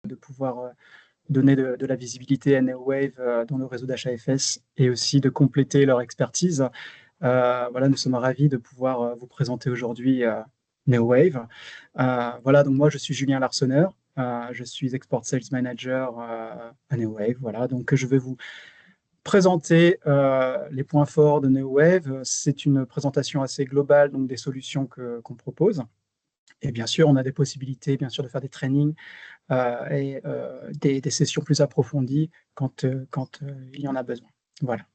de pouvoir donner de la visibilité à NeoWave dans le réseau d'HAFS et aussi de compléter leur expertise. Voilà, nous sommes ravis de pouvoir vous présenter aujourd'hui NeoWave. Voilà, donc moi je suis Julien Larsonneur, je suis Export Sales Manager à NeoWave. Voilà, donc je vais vous présenter les points forts de NeoWave. C'est une présentation assez globale donc des solutions qu'on propose. Et bien sûr, on a des possibilités bien sûr de faire des trainings et des sessions plus approfondies quand il y en a besoin. Voilà.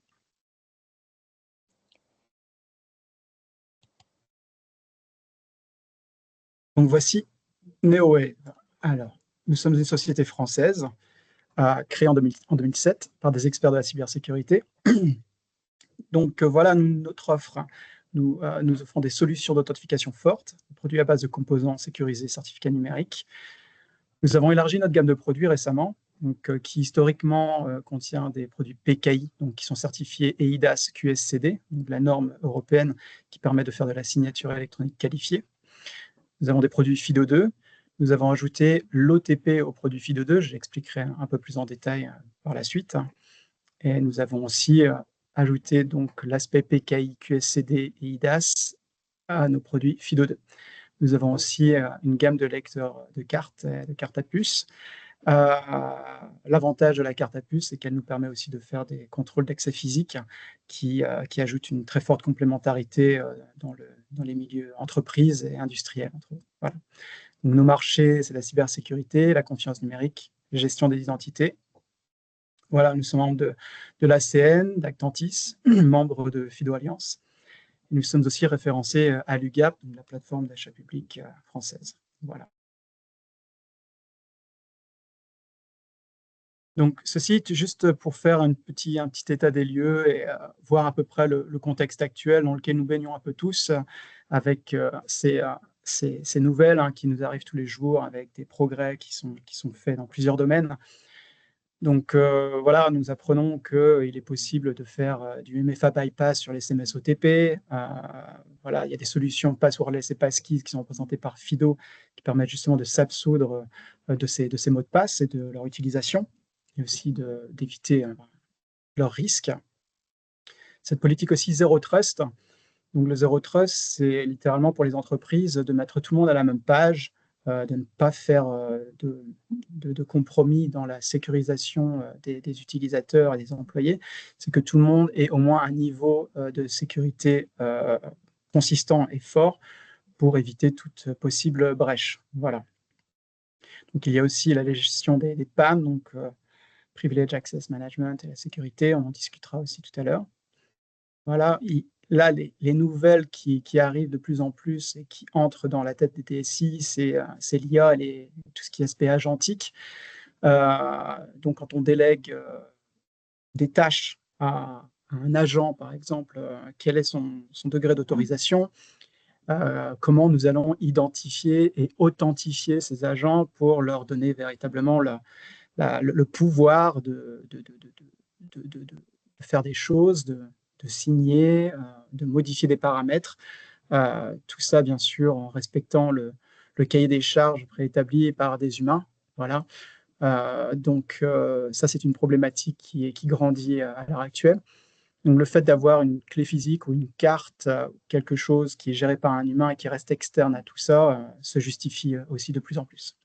Donc voici NeoWave. Alors, nous sommes une société française créée en 2007 par des experts de la cybersécurité. Donc voilà notre offre. Nous offrons des solutions d'authentification fortes, produits à base de composants sécurisés, certificats numériques. Nous avons élargi notre gamme de produits récemment, donc, qui historiquement contient des produits PKI, donc, qui sont certifiés EIDAS QSCD, donc la norme européenne qui permet de faire de la signature électronique qualifiée. Nous avons des produits FIDO2. Nous avons ajouté l'OTP aux produits FIDO2, je l'expliquerai un peu plus en détail par la suite. Et nous avons aussi ajouté donc l'aspect PKI, QSCD et EIDAS à nos produits FIDO2. Nous avons aussi une gamme de lecteurs de cartes à puce. L'avantage de la carte à puce, c'est qu'elle nous permet aussi de faire des contrôles d'accès physique qui ajoutent une très forte complémentarité dans les milieux entreprises et industriels. Voilà. Donc, nos marchés, c'est la cybersécurité, la confiance numérique, la gestion des identités. Voilà, nous sommes membres de l'ACN, d'Actantis, membres de FIDO Alliance. Nous sommes aussi référencés à l'UGAP, la plateforme d'achat public française. Voilà. Donc, ceci est juste pour faire un petit état des lieux et voir à peu près le contexte actuel dans lequel nous baignons un peu tous, avec ces nouvelles qui nous arrivent tous les jours, avec des progrès qui sont faits dans plusieurs domaines. Donc voilà, nous apprenons qu'il est possible de faire du MFA bypass sur les SMS OTP. Voilà, il y a des solutions passwordless et passkeys qui sont représentées par FIDO qui permettent justement de s'absoudre de ces mots de passe et de leur utilisation, et aussi d'éviter leurs risques. Cette politique aussi Zero Trust. Donc le Zero Trust, c'est littéralement pour les entreprises de mettre tout le monde à la même page, de ne pas faire de compromis dans la sécurisation des utilisateurs et des employés. C'est que tout le monde ait au moins un niveau de sécurité consistant et fort pour éviter toute possible brèche. Voilà. Donc il y a aussi la gestion des PAM, donc Privilege Access Management et la sécurité, on en discutera aussi tout à l'heure. Voilà, là, les nouvelles qui arrivent de plus en plus et qui entrent dans la tête des DSI, c'est l'IA et tout ce qui est aspect agentique. Donc, quand on délègue des tâches à un agent, par exemple, quel est son degré d'autorisation, comment nous allons identifier et authentifier ces agents pour leur donner véritablement le pouvoir de faire des choses, de signer, de modifier des paramètres. Tout ça, bien sûr, en respectant le cahier des charges préétabli par des humains. Voilà. Donc, ça, c'est une problématique qui grandit à l'heure actuelle. Donc, le fait d'avoir une clé physique ou une carte, quelque chose qui est géré par un humain et qui reste externe à tout ça, se justifie aussi de plus en plus.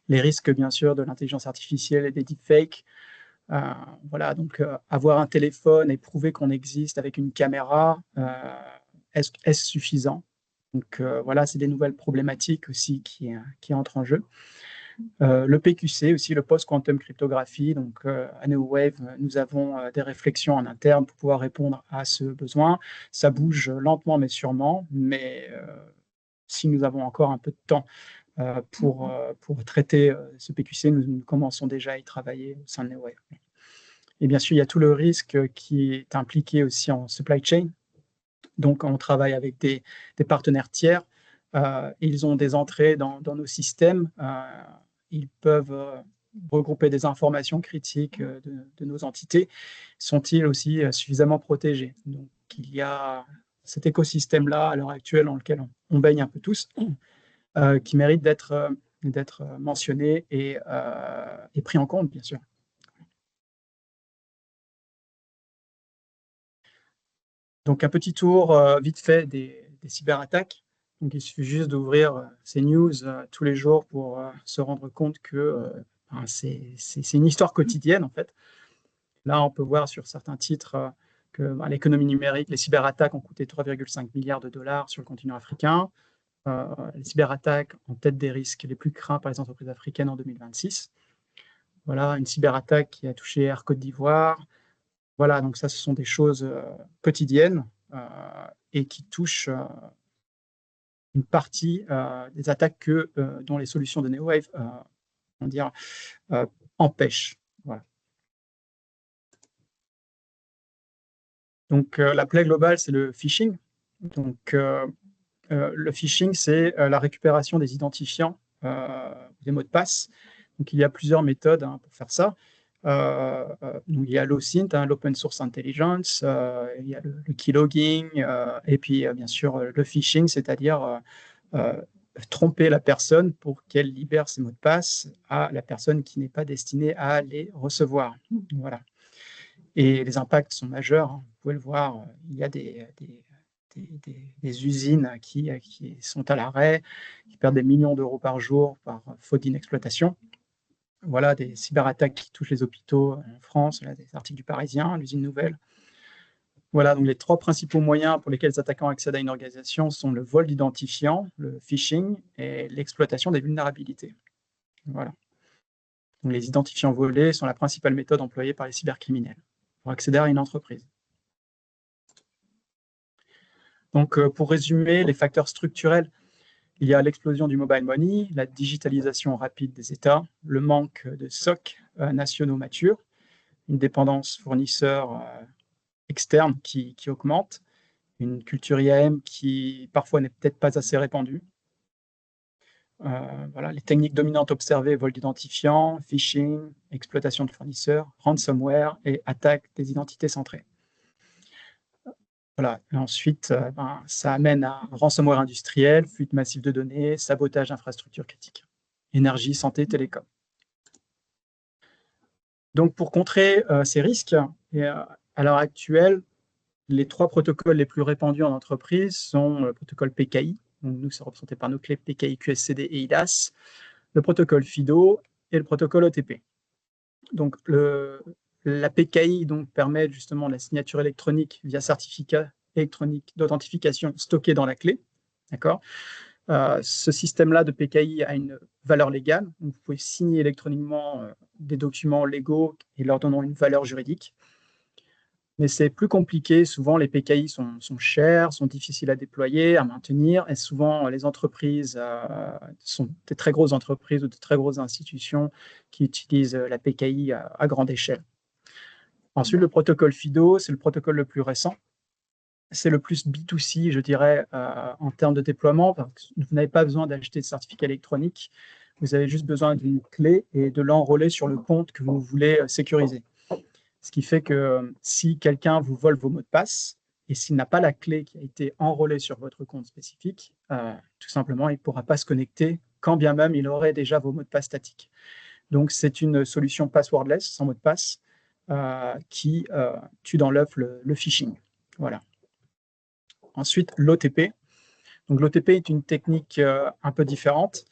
Les risques, bien sûr, de l'intelligence artificielle et des deepfakes. Voilà, donc avoir un téléphone et prouver qu'on existe avec une caméra, est-ce suffisant? Donc voilà, c'est des nouvelles problématiques aussi qui entrent en jeu. Le PQC aussi, le post-quantum cryptographie. Donc à NeoWave, nous avons des réflexions en interne pour pouvoir répondre à ce besoin. Ça bouge lentement mais sûrement, mais si nous avons encore un peu de temps pour traiter ce PQC, nous commençons déjà à y travailler au sein de NeoWave. Et bien sûr, il y a tout le risque qui est impliqué aussi en supply chain. Donc, on travaille avec des partenaires tiers. Ils ont des entrées dans nos systèmes. Ils peuvent regrouper des informations critiques de nos entités. Sont-ils aussi suffisamment protégés? Donc, il y a cet écosystème-là, à l'heure actuelle, dans lequel on baigne un peu tous, qui mérite d'être d'être mentionné et pris en compte, bien sûr. Donc un petit tour vite fait des cyberattaques. Donc il suffit juste d'ouvrir ces news tous les jours pour se rendre compte que ben, c'est une histoire quotidienne en fait. Là, on peut voir sur certains titres que ben, l'économie numérique, les cyberattaques ont coûté 3,5 milliards de dollars sur le continent africain. Les cyberattaques en tête des risques les plus craints par les entreprises africaines en 2026. Voilà, une cyberattaque qui a touché Air Côte d'Ivoire. Voilà, donc ça, ce sont des choses quotidiennes et qui touchent une partie des attaques dont les solutions de NeoWave comment dire, empêchent. Voilà. Donc la plaie globale, c'est le phishing. Donc le phishing, c'est la récupération des identifiants, des mots de passe. Donc il y a plusieurs méthodes pour faire ça. Donc il y a l'OSINT, l'Open Source Intelligence, il y a le keylogging, et puis bien sûr le phishing, c'est-à-dire tromper la personne pour qu'elle libère ses mots de passe à la personne qui n'est pas destinée à les recevoir. Voilà. Et les impacts sont majeurs, vous pouvez le voir, il y a des usines qui sont à l'arrêt, qui perdent des millions d'euros par jour par faute d'inexploitation. Voilà, des cyberattaques qui touchent les hôpitaux en France, là, des articles du Parisien, l'usine Nouvelle. Voilà, donc les 3 principaux moyens pour lesquels les attaquants accèdent à une organisation sont le vol d'identifiants, le phishing et l'exploitation des vulnérabilités. Voilà. Donc les identifiants volés sont la principale méthode employée par les cybercriminels pour accéder à une entreprise. Donc pour résumer, les facteurs structurels, il y a l'explosion du mobile money, la digitalisation rapide des États, le manque de SOC nationaux matures, une dépendance fournisseur externe qui augmente, une culture IAM qui parfois n'est peut-être pas assez répandue. Voilà, les techniques dominantes observées, vol d'identifiants, phishing, exploitation de fournisseurs, ransomware et attaque des identités centrées. Voilà, et ensuite, ça amène à un ransomware industriel, fuite massive de données, sabotage d'infrastructures critiques. Énergie, santé, télécom. Donc pour contrer ces risques, à l'heure actuelle, les 3 protocoles les plus répandus en entreprise sont le protocole PKI, donc nous c'est représenté par nos clés PKI, QSCD et IDAS, le protocole FIDO et le protocole OTP. Donc la PKI donc, permet justement la signature électronique via certificat électronique d'authentification stocké dans la clé. D'accord. Ce système-là de PKI a une valeur légale. Donc vous pouvez signer électroniquement des documents légaux et leur donnant une valeur juridique. Mais c'est plus compliqué. Souvent, les PKI sont chers, sont difficiles à déployer, à maintenir. Et souvent, les entreprises sont des très grosses entreprises ou de très grosses institutions qui utilisent la PKI à grande échelle. Ensuite, le protocole FIDO, c'est le protocole le plus récent. C'est le plus B2C, je dirais, en termes de déploiement. Vous n'avez pas besoin d'acheter de certificat électronique. Vous avez juste besoin d'une clé et de l'enrôler sur le compte que vous voulez sécuriser. Ce qui fait que si quelqu'un vous vole vos mots de passe et s'il n'a pas la clé qui a été enrôlée sur votre compte spécifique, tout simplement, il ne pourra pas se connecter, quand bien même il aurait déjà vos mots de passe statiques. Donc, c'est une solution passwordless, sans mot de passe, qui tue dans l'œuf le phishing. Voilà. Ensuite, l'OTP. Donc, l'OTP est une technique un peu différente.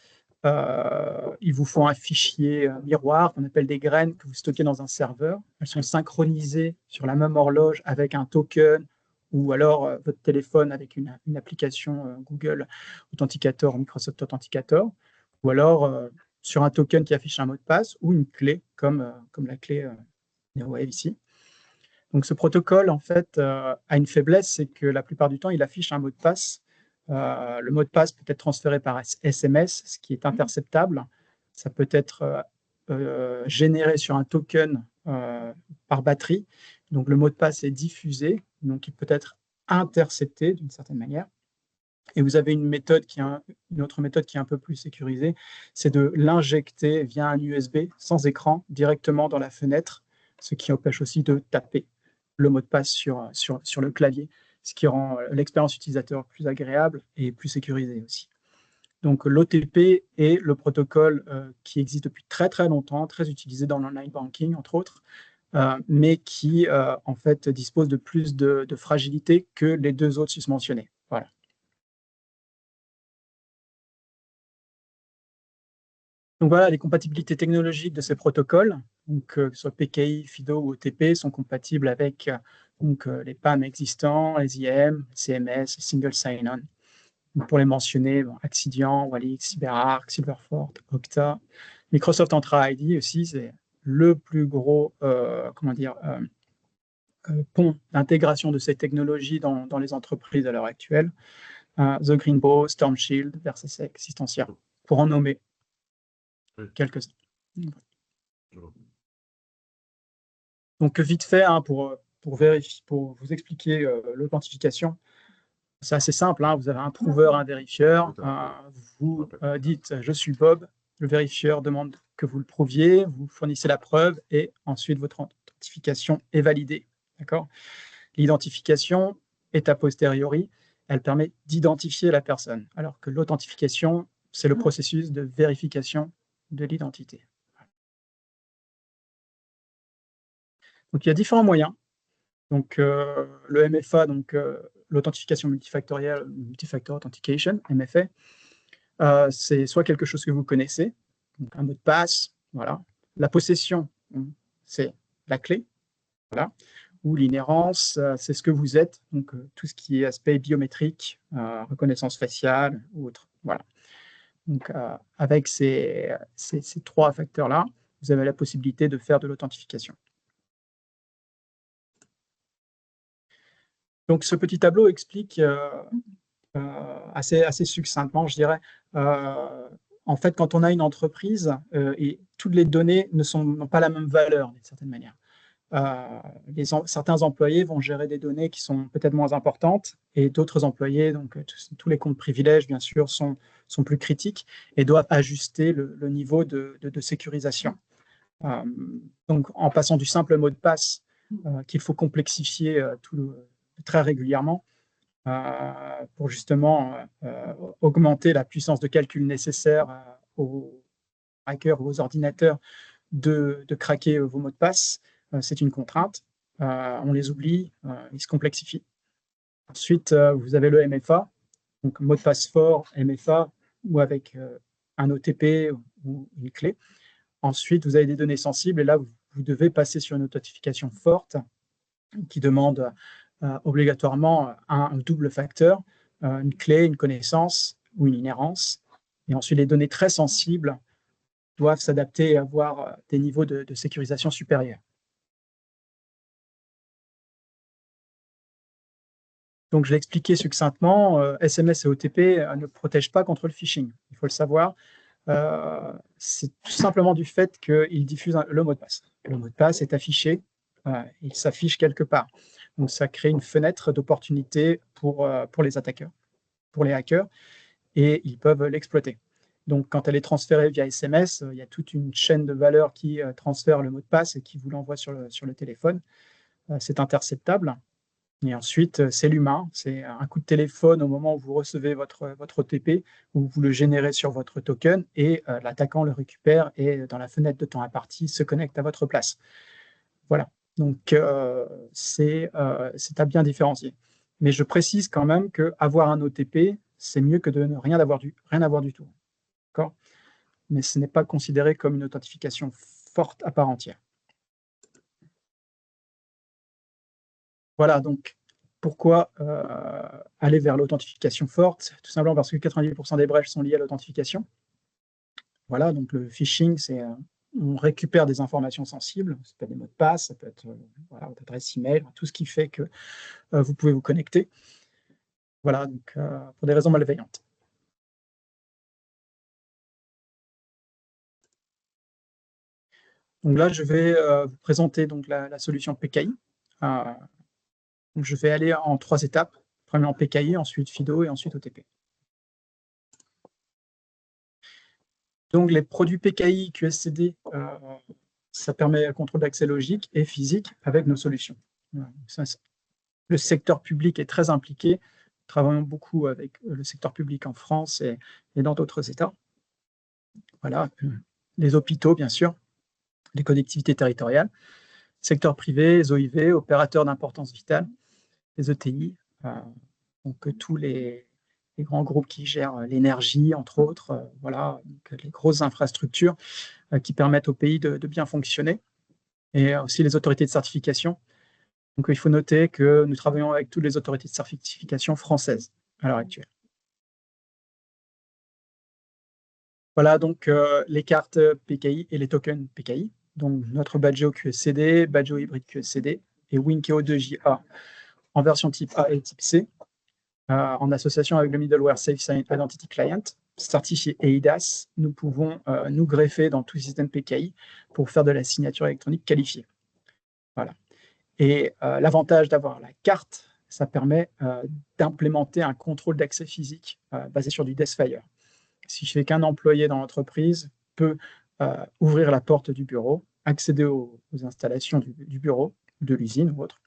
Il vous faut un fichier miroir qu'on appelle des graines que vous stockez dans un serveur. Elles sont synchronisées sur la même horloge avec un token ou alors votre téléphone avec une application Google Authenticator, Microsoft Authenticator, ou alors sur un token qui affiche un mot de passe ou une clé comme la clé NeoWave ici. Donc ce protocole en fait a une faiblesse, c'est que la plupart du temps il affiche un mot de passe. Le mot de passe peut être transféré par SMS, ce qui est interceptable. Ça peut être généré sur un token par batterie. Donc le mot de passe est diffusé, donc il peut être intercepté d'une certaine manière. Et vous avez une autre méthode qui est un peu plus sécurisée, c'est de l'injecter via un USB sans écran directement dans la fenêtre, ce qui empêche aussi de taper le mot de passe sur le clavier, ce qui rend l'expérience utilisateur plus agréable et plus sécurisée aussi. Donc, l'OTP est le protocole qui existe depuis très, très longtemps, très utilisé dans l'online banking, entre autres, mais qui, en fait, dispose de plus de fragilité que les deux autres susmentionnés. Voilà. Donc voilà, les compatibilités technologiques de ces protocoles, donc que ce soit PKI, FIDO ou OTP, sont compatibles avec les PAM existants, les IAM, CMS, Single Sign-On. Pour les mentionner, bon, Accidian, Walix, CyberArk, Silverfort, Okta, Microsoft Entra ID aussi, c'est le plus gros pont d'intégration de ces technologies dans les entreprises à l'heure actuelle. The Greenbow, Storm Shield, Versasec, Systentia, pour en nommer quelques-uns. Donc vite fait, hein, pour vous expliquer l'authentification, c'est assez simple, hein, vous avez un prouveur, un vérifieur, vous dites « je suis Bob », le vérifieur demande que vous le prouviez, vous fournissez la preuve et ensuite votre authentification est validée. L'identification est a posteriori, elle permet d'identifier la personne, alors que l'authentification, c'est le processus de vérification de l'identité. Donc il y a différents moyens. Donc le MFA, l'authentification multifactorielle, Multi-Factor Authentication, MFA, c'est soit quelque chose que vous connaissez, donc un mot de passe, voilà. La possession, c'est la clé, voilà. Ou l'inhérence, c'est ce que vous êtes, donc tout ce qui est aspect biométrique, reconnaissance faciale ou autre, voilà. Donc avec ces trois facteurs-là, vous avez la possibilité de faire de l'authentification. Donc ce petit tableau explique assez succinctement, je dirais. En fait, quand on a une entreprise, et toutes les données n'ont pas la même valeur, d'une certaine manière. Certains employés vont gérer des données qui sont peut-être moins importantes, et d'autres employés, donc tous les comptes privilèges, bien sûr, sont plus critiques et doivent ajuster le niveau de sécurisation. Donc, en passant du simple mot de passe, qu'il faut complexifier très régulièrement, pour justement augmenter la puissance de calcul nécessaire aux hackers ou aux ordinateurs de craquer vos mots de passe. C'est une contrainte. On les oublie, ils se complexifient. Ensuite, vous avez le MFA, donc mot de passe fort, MFA, ou avec un OTP ou une clé. Ensuite, vous avez des données sensibles, et là, vous devez passer sur une authentification forte qui demande obligatoirement un double facteur, une clé, une connaissance ou une inhérence. Et ensuite, les données très sensibles doivent s'adapter et avoir des niveaux de sécurisation supérieurs. Donc, je l'ai expliqué succinctement, SMS et OTP ne protègent pas contre le phishing, il faut le savoir. C'est tout simplement du fait qu'ils diffusent le mot de passe. Le mot de passe est affiché, il s'affiche quelque part. Donc, ça crée une fenêtre d'opportunité pour les attaqueurs, pour les hackers, et ils peuvent l'exploiter. Donc, quand elle est transférée via SMS, il y a toute une chaîne de valeur qui transfère le mot de passe et qui vous l'envoie sur le téléphone. C'est interceptable. Et ensuite, c'est l'humain. C'est un coup de téléphone au moment où vous recevez votre OTP, où vous le générez sur votre token, et l'attaquant le récupère et dans la fenêtre de temps imparti se connecte à votre place. Voilà. Donc, c'est à bien différencier. Mais je précise quand même qu'avoir un OTP, c'est mieux que de ne rien avoir du tout. D'accord ? Mais ce n'est pas considéré comme une authentification forte à part entière. Voilà, donc pourquoi aller vers l'authentification forte? Tout simplement parce que 90% des brèches sont liées à l'authentification. Voilà, donc le phishing, c'est on récupère des informations sensibles, ça peut être des mots de passe, ça peut être voilà, votre adresse email, tout ce qui fait que vous pouvez vous connecter. Voilà, donc pour des raisons malveillantes. Donc là, je vais vous présenter donc la solution PKI. Donc je vais aller en 3 étapes. Premièrement PKI, ensuite FIDO et ensuite OTP. Donc les produits PKI, QSCD, ça permet un contrôle d'accès logique et physique avec nos solutions. Voilà. Le secteur public est très impliqué travaillons beaucoup avec le secteur public en France et dans d'autres États. Voilà, les hôpitaux, bien sûr, les collectivités territoriales, secteur privé, les OIV, opérateurs d'importance vitale, les ETI, donc tous les grands groupes qui gèrent l'énergie, entre autres, voilà, donc les grosses infrastructures qui permettent au pays de bien fonctionner, et aussi les autorités de certification. Donc il faut noter que nous travaillons avec toutes les autorités de certification françaises à l'heure actuelle. Voilà donc les cartes PKI et les tokens PKI, donc notre Badgeo QSCD, Badgeo hybride QSCD et Winkeo2JA en version type A et type C, en association avec le middleware SafeSign Identity Client, certifié eIDAS, nous pouvons nous greffer dans tout système PKI pour faire de la signature électronique qualifiée. Voilà. Et l'avantage d'avoir la carte, ça permet d'implémenter un contrôle d'accès physique basé sur du Deathfire. Si je fais qu'un employé dans l'entreprise peut ouvrir la porte du bureau, accéder aux installations du bureau, de l'usine ou autre,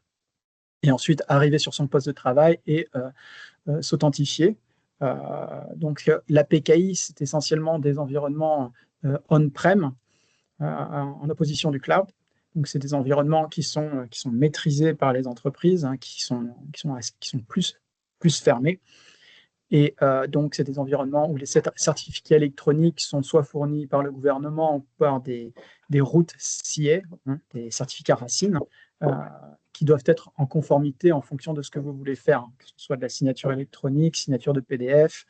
et ensuite arriver sur son poste de travail et s'authentifier. Donc la PKI, c'est essentiellement des environnements on-prem en opposition du cloud. Donc c'est des environnements qui sont maîtrisés par les entreprises, hein, qui sont plus fermés. Et donc, c'est des environnements où les certificats électroniques sont soit fournis par le gouvernement ou par des routes CA, hein, des certificats racines, qui doivent être en conformité en fonction de ce que vous voulez faire, hein, que ce soit de la signature électronique, signature de PDF,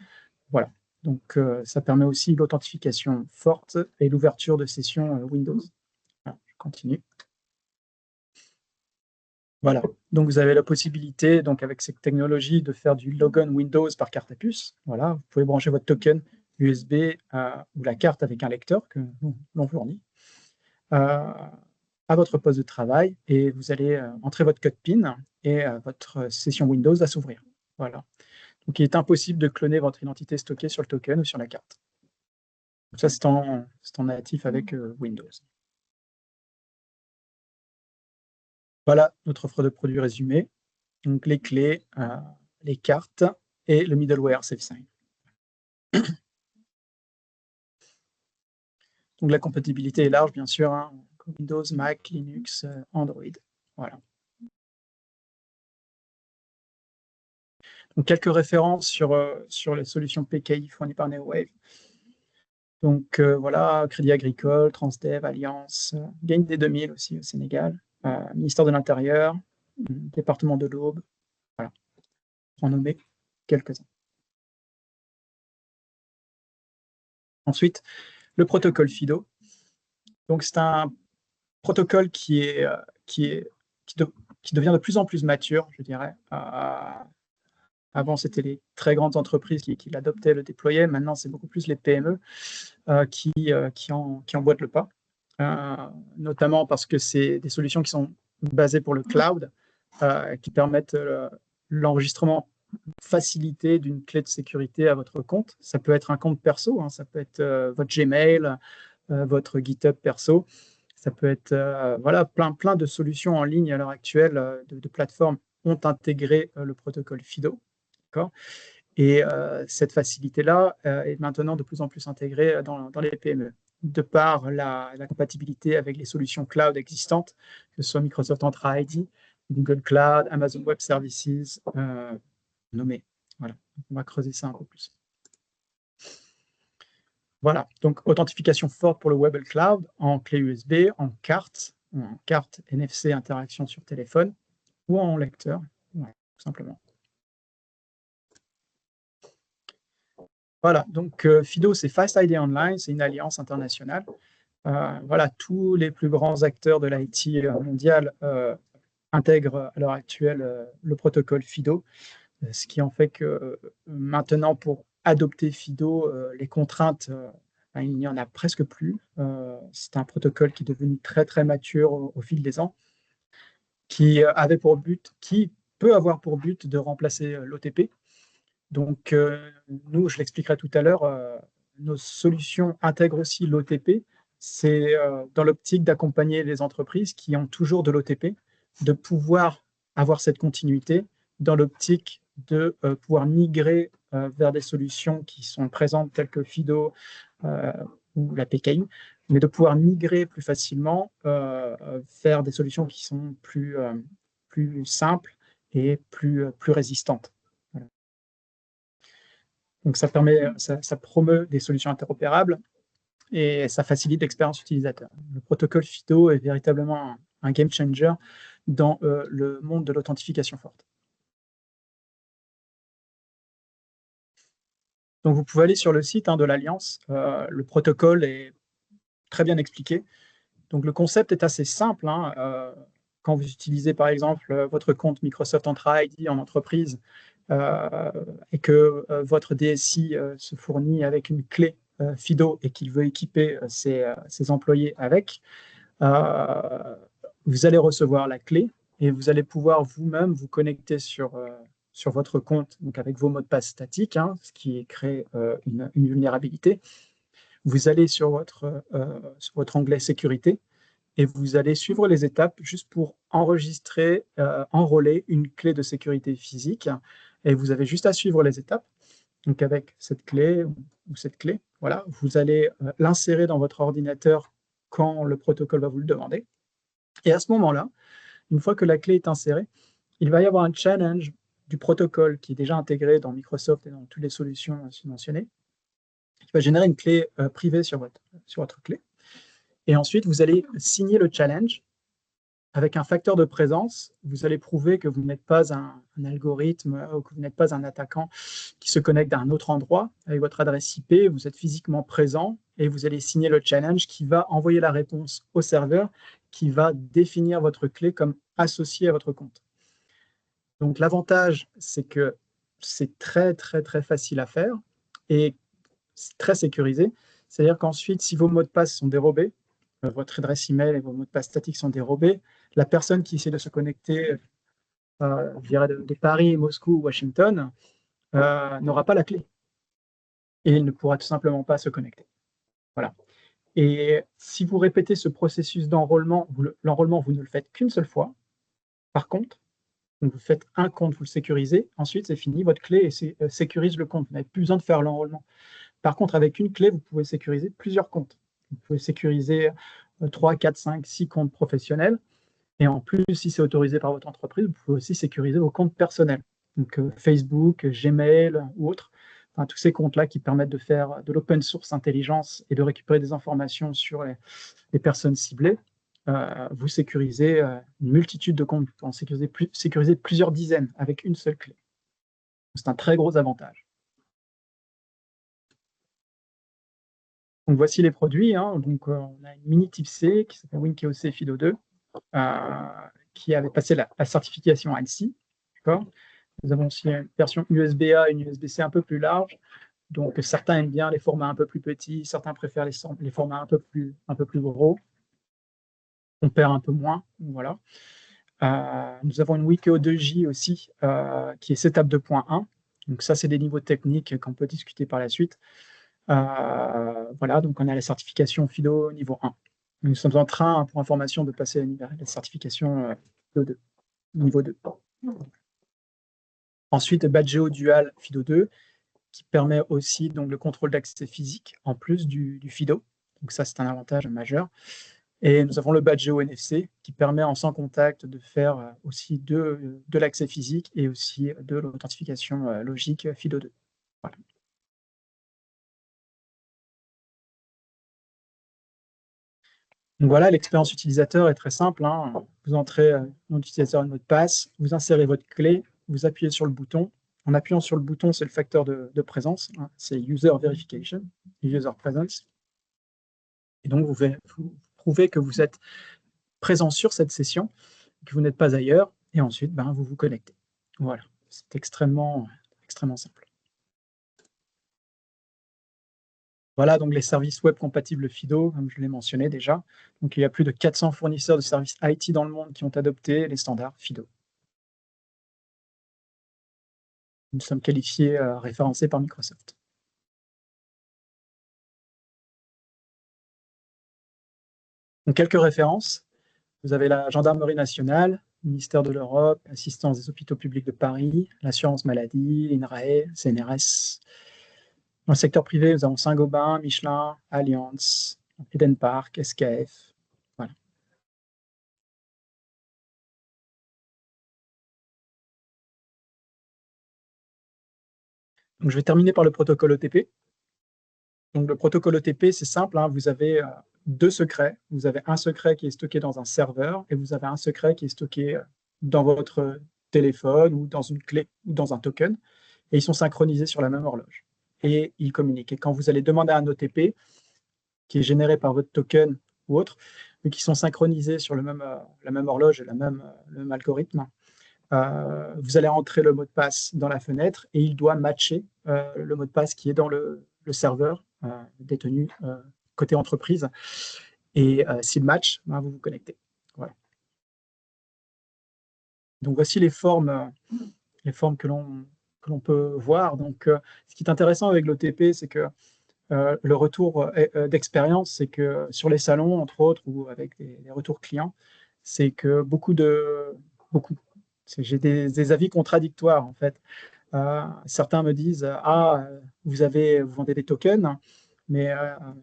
voilà. Donc, ça permet aussi l'authentification forte et l'ouverture de sessions Windows. Voilà, je continue. Voilà, donc vous avez la possibilité, donc avec cette technologie, de faire du logon Windows par carte à puce. Voilà, vous pouvez brancher votre token USB ou la carte avec un lecteur que l'on fournit à votre poste de travail, et vous allez entrer votre code PIN et votre session Windows va s'ouvrir. Voilà. Donc il est impossible de cloner votre identité stockée sur le token ou sur la carte. Donc ça, c'est en natif avec Windows. Voilà notre offre de produits résumée. Donc les clés, les cartes et le middleware SafeSign. Donc la compatibilité est large, bien sûr, hein, Windows, Mac, Linux, Android. Voilà. Donc quelques références sur les solutions PKI fournies par NeoWave. Donc voilà, Crédit Agricole, Transdev, Alliance, Gain D2000 aussi au Sénégal, ministère de l'Intérieur, département de l'Aube, voilà, pour en nommer quelques-uns. Ensuite, le protocole FIDO. Donc c'est un protocole qui devient de plus en plus mature, je dirais. Avant, c'était les très grandes entreprises qui l'adoptaient, le déployaient. Maintenant, c'est beaucoup plus les PME qui emboîtent le pas, notamment parce que c'est des solutions qui sont basées pour le cloud, qui permettent l'enregistrement facilité d'une clé de sécurité à votre compte. Ça peut être un compte perso, hein, ça peut être votre Gmail, votre GitHub perso. Ça peut être voilà, plein de solutions en ligne à l'heure actuelle, de plateformes ont intégré le protocole FIDO. Et cette facilité-là est maintenant de plus en plus intégrée dans les PME, de par la compatibilité avec les solutions cloud existantes, que ce soit Microsoft Entra ID, Google Cloud, Amazon Web Services, nommés. Voilà, on va creuser ça un peu plus. Voilà, donc authentification forte pour le Web Cloud en clé USB, en carte NFC interaction sur téléphone ou en lecteur, voilà, tout simplement. Voilà, donc FIDO, c'est Fast ID Online, c'est une alliance internationale. Voilà, tous les plus grands acteurs de l'IT mondial intègrent à l'heure actuelle le protocole FIDO, ce qui en fait que maintenant, pour adopter FIDO, les contraintes, il n'y en a presque plus. C'est un protocole qui est devenu très très mature au fil des ans, qui peut avoir pour but de remplacer l'OTP. Donc, nous, je l'expliquerai tout à l'heure, nos solutions intègrent aussi l'OTP. C'est dans l'optique d'accompagner les entreprises qui ont toujours de l'OTP, de pouvoir avoir cette continuité dans l'optique de pouvoir migrer vers des solutions qui sont présentes telles que Fido ou la PKI, mais de pouvoir migrer plus facilement vers des solutions qui sont plus simples et plus résistantes. Voilà. Donc ça promeut des solutions interopérables et ça facilite l'expérience utilisateur. Le protocole Fido est véritablement un game changer dans le monde de l'authentification forte. Donc vous pouvez aller sur le site de l'Alliance, le protocole est très bien expliqué. Donc le concept est assez simple, quand vous utilisez par exemple votre compte Microsoft Entra ID en entreprise et que votre DSI se fournit avec une clé Fido et qu'il veut équiper ses employés avec, vous allez recevoir la clé et vous allez pouvoir vous-même vous connecter sur votre compte, donc avec vos mots de passe statiques, ce qui crée une vulnérabilité. Vous allez sur votre onglet sécurité et vous allez suivre les étapes juste pour enregistrer, enrôler une clé de sécurité physique. Et vous avez juste à suivre les étapes. Donc avec cette clé ou cette clé, voilà, vous allez l'insérer dans votre ordinateur quand le protocole va vous le demander. Et à ce moment-là, une fois que la clé est insérée, il va y avoir un challenge du protocole qui est déjà intégré dans Microsoft et dans toutes les solutions mentionnées, qui va générer une clé privée sur votre clé. Et ensuite, vous allez signer le challenge avec un facteur de présence. Vous allez prouver que vous n'êtes pas un algorithme ou que vous n'êtes pas un attaquant qui se connecte à un autre endroit avec votre adresse IP. Vous êtes physiquement présent et vous allez signer le challenge qui va envoyer la réponse au serveur qui va définir votre clé comme associée à votre compte. Donc l'avantage, c'est que c'est très, très, très facile à faire et c'est très sécurisé. C'est-à-dire qu'ensuite, si vos mots de passe sont dérobés, votre adresse email et vos mots de passe statiques sont dérobés, la personne qui essaie de se connecter je dirais de Paris, Moscou ou Washington n'aura pas la clé et il ne pourra tout simplement pas se connecter. Voilà. Et si vous répétez ce processus d'enrôlement, l'enrôlement, vous ne le faites qu'une seule fois. Par contre, donc vous faites un compte, vous le sécurisez, ensuite c'est fini, votre clé sécurise le compte. Vous n'avez plus besoin de faire l'enrôlement. Par contre, avec une clé, vous pouvez sécuriser plusieurs comptes. Vous pouvez sécuriser 3, 4, 5, 6 comptes professionnels. Et en plus, si c'est autorisé par votre entreprise, vous pouvez aussi sécuriser vos comptes personnels. Donc Facebook, Gmail ou autres. Enfin, tous ces comptes-là qui permettent de faire de l'open source intelligence et de récupérer des informations sur les personnes ciblées. Vous sécurisez une multitude de comptes. Vous pouvez en sécuriser plusieurs dizaines avec une seule clé. C'est un très gros avantage. Donc voici les produits. Donc on a une mini type C qui s'appelle WinKOC Fido 2, qui avait passé la certification ANSI. Nous avons aussi une version USB-A et une USB-C un peu plus large. Donc certains aiment bien les formats un peu plus petits, certains préfèrent les formats un peu plus gros. On perd un peu moins. Voilà. Nous avons une WinKO 2J aussi, qui est Setup 2.1. Donc ça, c'est des niveaux techniques qu'on peut discuter par la suite. Voilà, donc on a la certification Fido niveau 1. Nous sommes en train, pour information, de passer la certification Fido 2, niveau 2. Ensuite, Badgeo Dual Fido 2, qui permet aussi donc, le contrôle d'accès physique en plus du Fido. Donc ça, c'est un avantage majeur. Et nous avons le Badgeo NFC, qui permet en sans contact de faire aussi de l'accès physique et aussi de l'authentification logique Fido 2. Voilà. Donc voilà, l'expérience utilisateur est très simple. Vous entrez nom d'utilisateur et mot de passe, vous insérez votre clé, vous appuyez sur le bouton. En appuyant sur le bouton, c'est le facteur de présence, c'est User Verification, User Presence. Et donc, vous prouvez que vous êtes présent sur cette session, que vous n'êtes pas ailleurs, et ensuite, vous vous connectez. Voilà, c'est extrêmement simple. Voilà donc les services web compatibles Fido, comme je l'ai mentionné déjà. Donc il y a plus de 400 fournisseurs de services IT dans le monde qui ont adopté les standards Fido. Nous sommes qualifiés, référencés par Microsoft. Donc quelques références. Vous avez la Gendarmerie nationale, ministère de l'Europe, Assistance des hôpitaux publics de Paris, l'assurance maladie, l'INRAE, CNRS. Dans le secteur privé, nous avons Saint-Gobain, Michelin, Allianz, Eden Park, SKF. Voilà. Donc, je vais terminer par le protocole OTP. Donc, le protocole OTP, c'est simple, hein, vous avez deux secrets. Vous avez un secret qui est stocké dans un serveur et vous avez un secret qui est stocké dans votre téléphone ou dans une clé ou dans un token. Et ils sont synchronisés sur la même horloge. Et ils communiquent. Et quand vous allez demander un OTP, qui est généré par votre token ou autre, mais qui sont synchronisés sur la même horloge et le même algorithme, vous allez entrer le mot de passe dans la fenêtre et il doit matcher le mot de passe qui est dans le serveur détenu côté entreprise. Et s'il match, vous vous connectez. Voilà. Donc voici les formes que l'on peut voir. Donc, ce qui est intéressant avec l'OTP, c'est que le retour d'expérience, c'est que sur les salons, entre autres, ou avec des retours clients, c'est que j'ai des avis contradictoires, en fait. Certains me disent « Ah, vous vendez des tokens, mais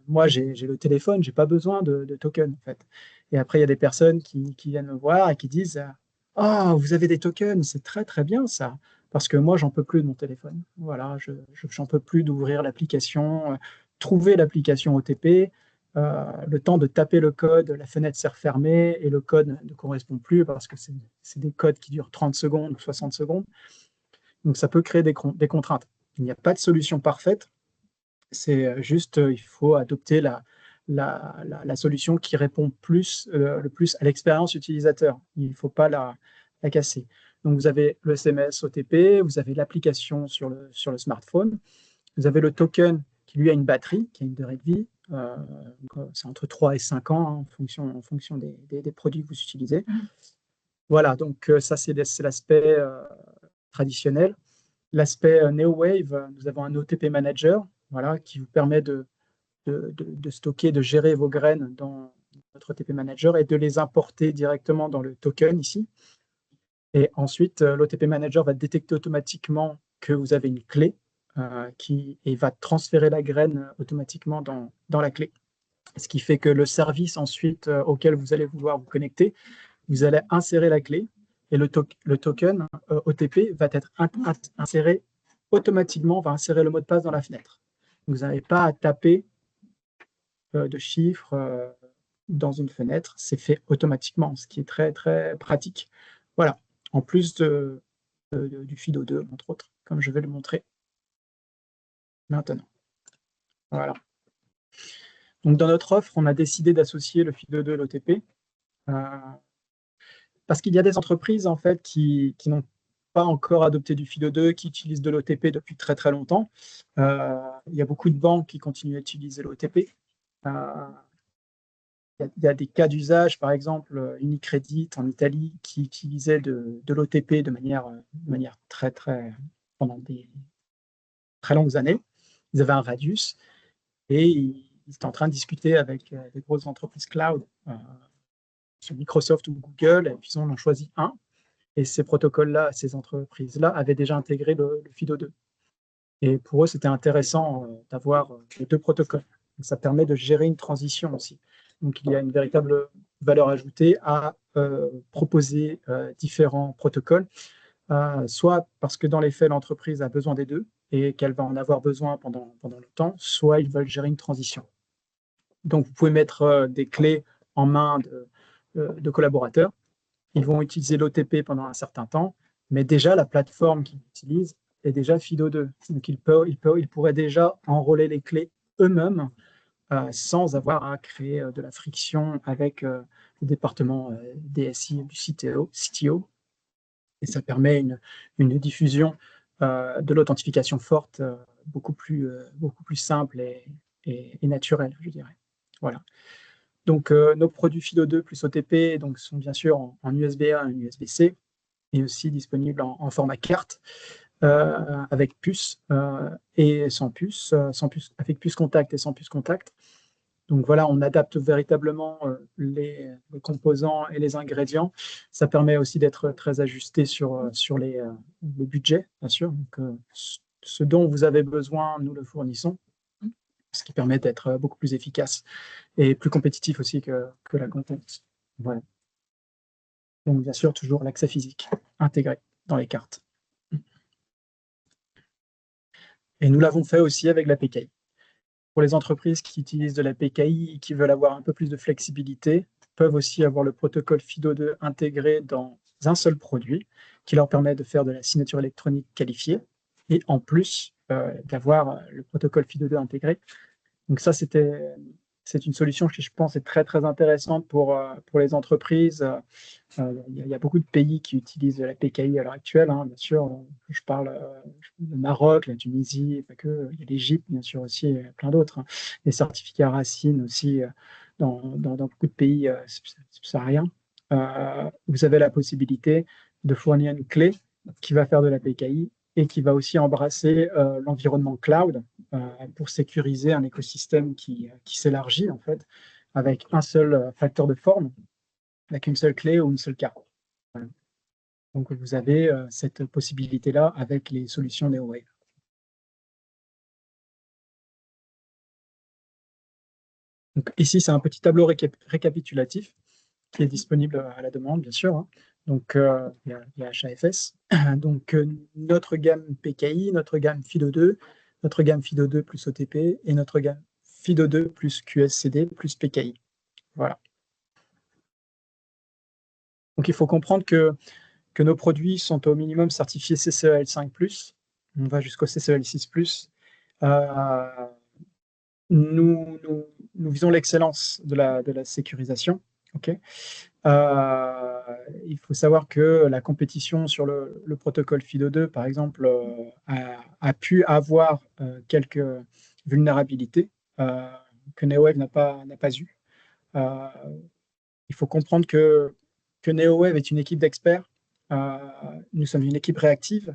moi, j'ai le téléphone, j'ai pas besoin de tokens, en fait. » Et après, il y a des personnes qui viennent me voir et qui disent « Ah, vous avez des tokens, c'est très, très bien, ça. » Parce que moi, j'en peux plus de mon téléphone. Voilà, j'en peux plus d'ouvrir l'application, trouver l'application OTP, le temps de taper le code, la fenêtre s'est refermée et le code ne correspond plus parce que c'est des codes qui durent 30 secondes ou 60 secondes. Donc, ça peut créer des contraintes. Il n'y a pas de solution parfaite. C'est juste, il faut adopter la solution qui répond le plus à l'expérience utilisateur. Il ne faut pas la casser. Donc, vous avez le SMS OTP, vous avez l'application sur le smartphone, vous avez le token qui, lui, a une batterie, qui a une durée de vie. C'est entre 3 et 5 ans, hein, en fonction des produits que vous utilisez. Voilà, donc ça, c'est l'aspect traditionnel. L'aspect NeoWave, nous avons un OTP Manager, voilà, qui vous permet de stocker, de gérer vos graines dans notre OTP Manager et de les importer directement dans le token ici. Et ensuite, l'OTP Manager va détecter automatiquement que vous avez une clé et va transférer la graine automatiquement dans la clé. Ce qui fait que le service ensuite auquel vous allez vouloir vous connecter, vous allez insérer la clé et le token OTP va être inséré automatiquement, va insérer le mot de passe dans la fenêtre. Vous n'avez pas à taper de chiffres dans une fenêtre, c'est fait automatiquement, ce qui est très, très pratique. Voilà, en plus du FIDO2, entre autres, comme je vais le montrer maintenant. Voilà. Donc, dans notre offre, on a décidé d'associer le FIDO2 et l'OTP parce qu'il y a des entreprises, en fait, qui n'ont pas encore adopté du FIDO2, qui utilisent de l'OTP depuis très, très longtemps. Il y a beaucoup de banques qui continuent à utiliser l'OTP. Il y a des cas d'usage, par exemple, Unicredit en Italie, qui utilisait de l'OTP de manière très, très, pendant des très longues années. Ils avaient un radius et ils étaient en train de discuter avec des grosses entreprises cloud, sur Microsoft ou Google, et puis ils en ont choisi un. Et ces protocoles-là, ces entreprises-là avaient déjà intégré le FIDO2. Et pour eux, c'était intéressant d'avoir les deux protocoles. Donc, ça permet de gérer une transition aussi. Donc, il y a une véritable valeur ajoutée à proposer différents protocoles, soit parce que dans les faits, l'entreprise a besoin des deux et qu'elle va en avoir besoin pendant longtemps, soit ils veulent gérer une transition. Donc, vous pouvez mettre des clés en main de collaborateurs. Ils vont utiliser l'OTP pendant un certain temps, mais déjà, la plateforme qu'ils utilisent est déjà FIDO2. Donc, ils pourraient déjà enrôler les clés eux-mêmes sans avoir à créer de la friction avec le département DSI du CTO. Et ça permet une diffusion de l'authentification forte beaucoup plus simple et naturelle, je dirais. Voilà. Donc, nos produits FIDO2 plus OTP donc, sont bien sûr en USB-A et USB-C et aussi disponibles en format carte avec puce et sans puce, avec puce contact et sans puce contact. Donc voilà, on adapte véritablement les composants et les ingrédients. Ça permet aussi d'être très ajusté sur le budget, bien sûr. Donc, ce dont vous avez besoin, nous le fournissons, ce qui permet d'être beaucoup plus efficace et plus compétitif aussi que la concurrence. Voilà. Donc, bien sûr, toujours l'accès physique intégré dans les cartes. Et nous l'avons fait aussi avec la PKI. Pour les entreprises qui utilisent de la PKI et qui veulent avoir un peu plus de flexibilité, peuvent aussi avoir le protocole FIDO2 intégré dans un seul produit, qui leur permet de faire de la signature électronique qualifiée, et en plus d'avoir le protocole FIDO2 intégré. Donc ça, c'est une solution qui, je pense, est très, très intéressante pour les entreprises. Il y a beaucoup de pays qui utilisent la PKI à l'heure actuelle, hein, bien sûr. Je parle du Maroc, la Tunisie, pas que, il y a l'Égypte, bien sûr, aussi, et plein d'autres, hein. Les certificats Racine aussi, dans beaucoup de pays subsahariens. Vous avez la possibilité de fournir une clé qui va faire de la PKI et qui va aussi embrasser l'environnement cloud pour sécuriser un écosystème qui s'élargit, en fait, avec un seul facteur de forme, avec une seule clé ou une seule carte. Voilà. Donc, vous avez cette possibilité-là avec les solutions NeoWave. Donc, ici, c'est un petit tableau récapitulatif qui est disponible à la demande, bien sûr, hein. Donc, il y a HAFS. Donc, notre gamme PKI, notre gamme FIDO2, notre gamme FIDO2 plus OTP et notre gamme FIDO2 plus QSCD plus PKI. Voilà. Donc, il faut comprendre que nos produits sont au minimum certifiés CCEL5+. On va jusqu'au CCEL6+. Nous visons l'excellence de la sécurisation. Okay. Il faut savoir que la compétition sur le protocole FIDO2, par exemple, a pu avoir quelques vulnérabilités que NeoWave n'a pas eu. Il faut comprendre que NeoWave est une équipe d'experts. Nous sommes une équipe réactive.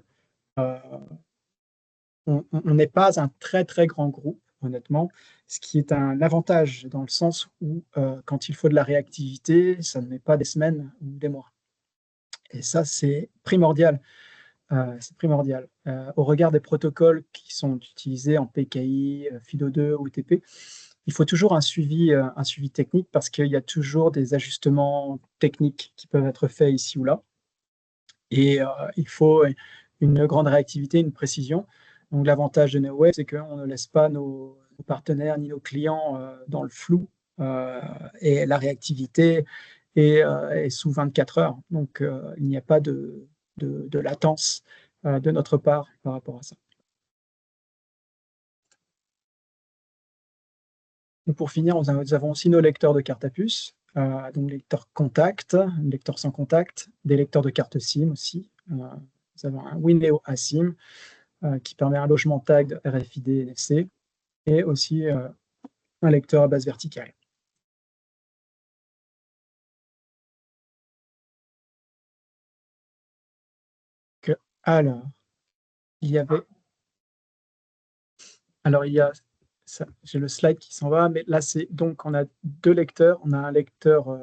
On n'est pas un très, très grand groupe, honnêtement, ce qui est un avantage dans le sens où, quand il faut de la réactivité, ça ne met pas des semaines ou des mois. Et ça, c'est primordial. C'est primordial. Au regard des protocoles qui sont utilisés en PKI, FIDO2, OTP, il faut toujours un suivi technique parce qu'il y a toujours des ajustements techniques qui peuvent être faits ici ou là. Et il faut une grande réactivité, une précision. Donc l'avantage de NeoWave, c'est qu'on ne laisse pas nos partenaires ni nos clients dans le flou, et la réactivité est sous 24 heures. Donc il n'y a pas de latence de notre part par rapport à ça. Donc pour finir, nous avons aussi nos lecteurs de carte à puce, donc lecteurs contact, lecteurs sans contact, des lecteurs de carte SIM aussi. Nous avons un Wineo ASIM qui permet un logement tag RFID et NFC, et aussi un lecteur à base verticale. Alors, il y avait... Alors, il y a... J'ai le slide qui s'en va, mais là, c'est donc, on a deux lecteurs. On a un lecteur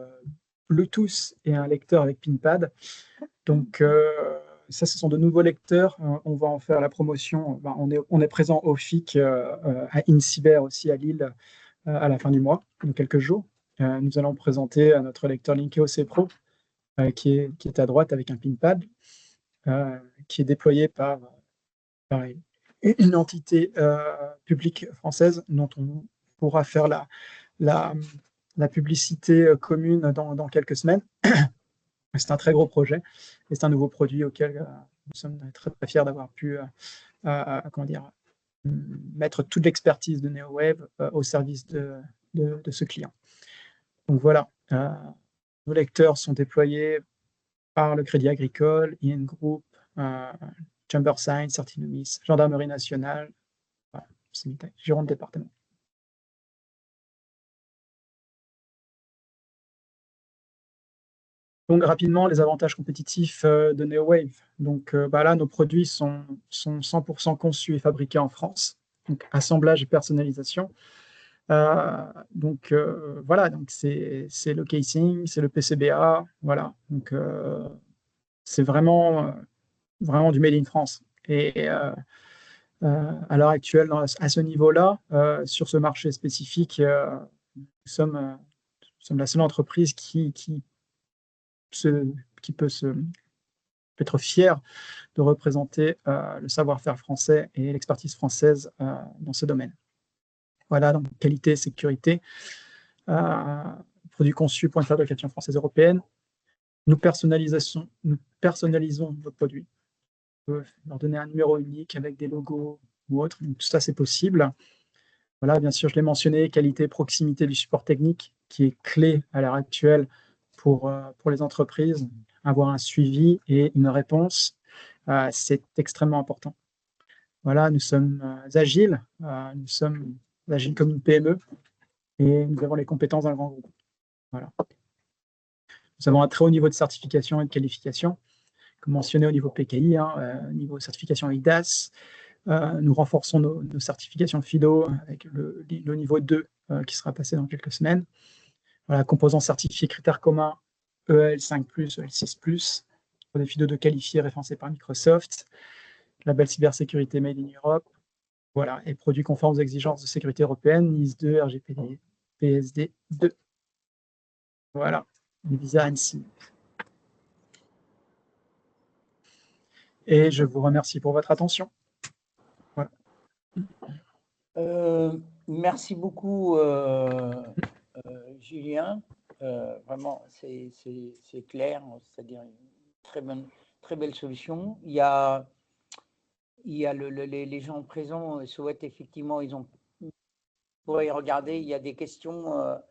Bluetooth et un lecteur avec PinPad. Donc, ça, ce sont de nouveaux lecteurs. On va en faire la promotion. On est présent au FIC à InCyber aussi à Lille à la fin du mois, dans quelques jours. Nous allons présenter notre lecteur Linkeo C Pro qui est à droite avec un PinPad qui est déployé par une entité publique française dont on pourra faire la publicité commune dans quelques semaines. C'est un très gros projet et c'est un nouveau produit auquel nous sommes très, très fiers d'avoir pu mettre toute l'expertise de NeoWave au service de ce client. Donc voilà, nos lecteurs sont déployés par le Crédit Agricole, IN Group, Chambersign, Certinomis, Gendarmerie nationale, voilà, Gironde département. Donc rapidement, les avantages compétitifs de NeoWave. Donc là, nos produits sont 100% conçus et fabriqués en France. Donc assemblage et personnalisation. Voilà, donc c'est le casing, c'est le PCBA, voilà. Donc c'est vraiment du made in France. Et à l'heure actuelle, à ce niveau-là, sur ce marché spécifique, nous sommes la seule entreprise se, qui peut être fière de représenter le savoir-faire français et l'expertise française dans ce domaine. Voilà, donc qualité, sécurité, produits conçus pour une fabrication française européenne. Nous personnalisons votre produit. On peut leur donner un numéro unique avec des logos ou autre. Donc, tout ça, c'est possible. Voilà, bien sûr, je l'ai mentionné, qualité, proximité du support technique qui est clé à l'heure actuelle pour les entreprises. Avoir un suivi et une réponse, c'est extrêmement important. Voilà, nous sommes agiles comme une PME et nous avons les compétences d'un grand groupe. Voilà. Nous avons un très haut niveau de certification et de qualification, comme mentionné au niveau PKI, niveau certification IDAS. Nous renforçons nos certifications FIDO avec le niveau 2 qui sera passé dans quelques semaines. Voilà, composants certifiés critères communs EL5+, EL6+, pour des FIDO de qualifiés référencés par Microsoft, label cybersécurité Made in Europe, voilà, et produits conformes aux exigences de sécurité européenne, NIS2, RGPD, PSD2. Voilà, les visas ANSI. Et je vous remercie pour votre attention. Voilà. Merci beaucoup, Julien. Vraiment, c'est clair, c'est-à-dire une très belle solution. Il y a les gens présents souhaitent effectivement, vous pourrez regarder, il y a des questions. Ah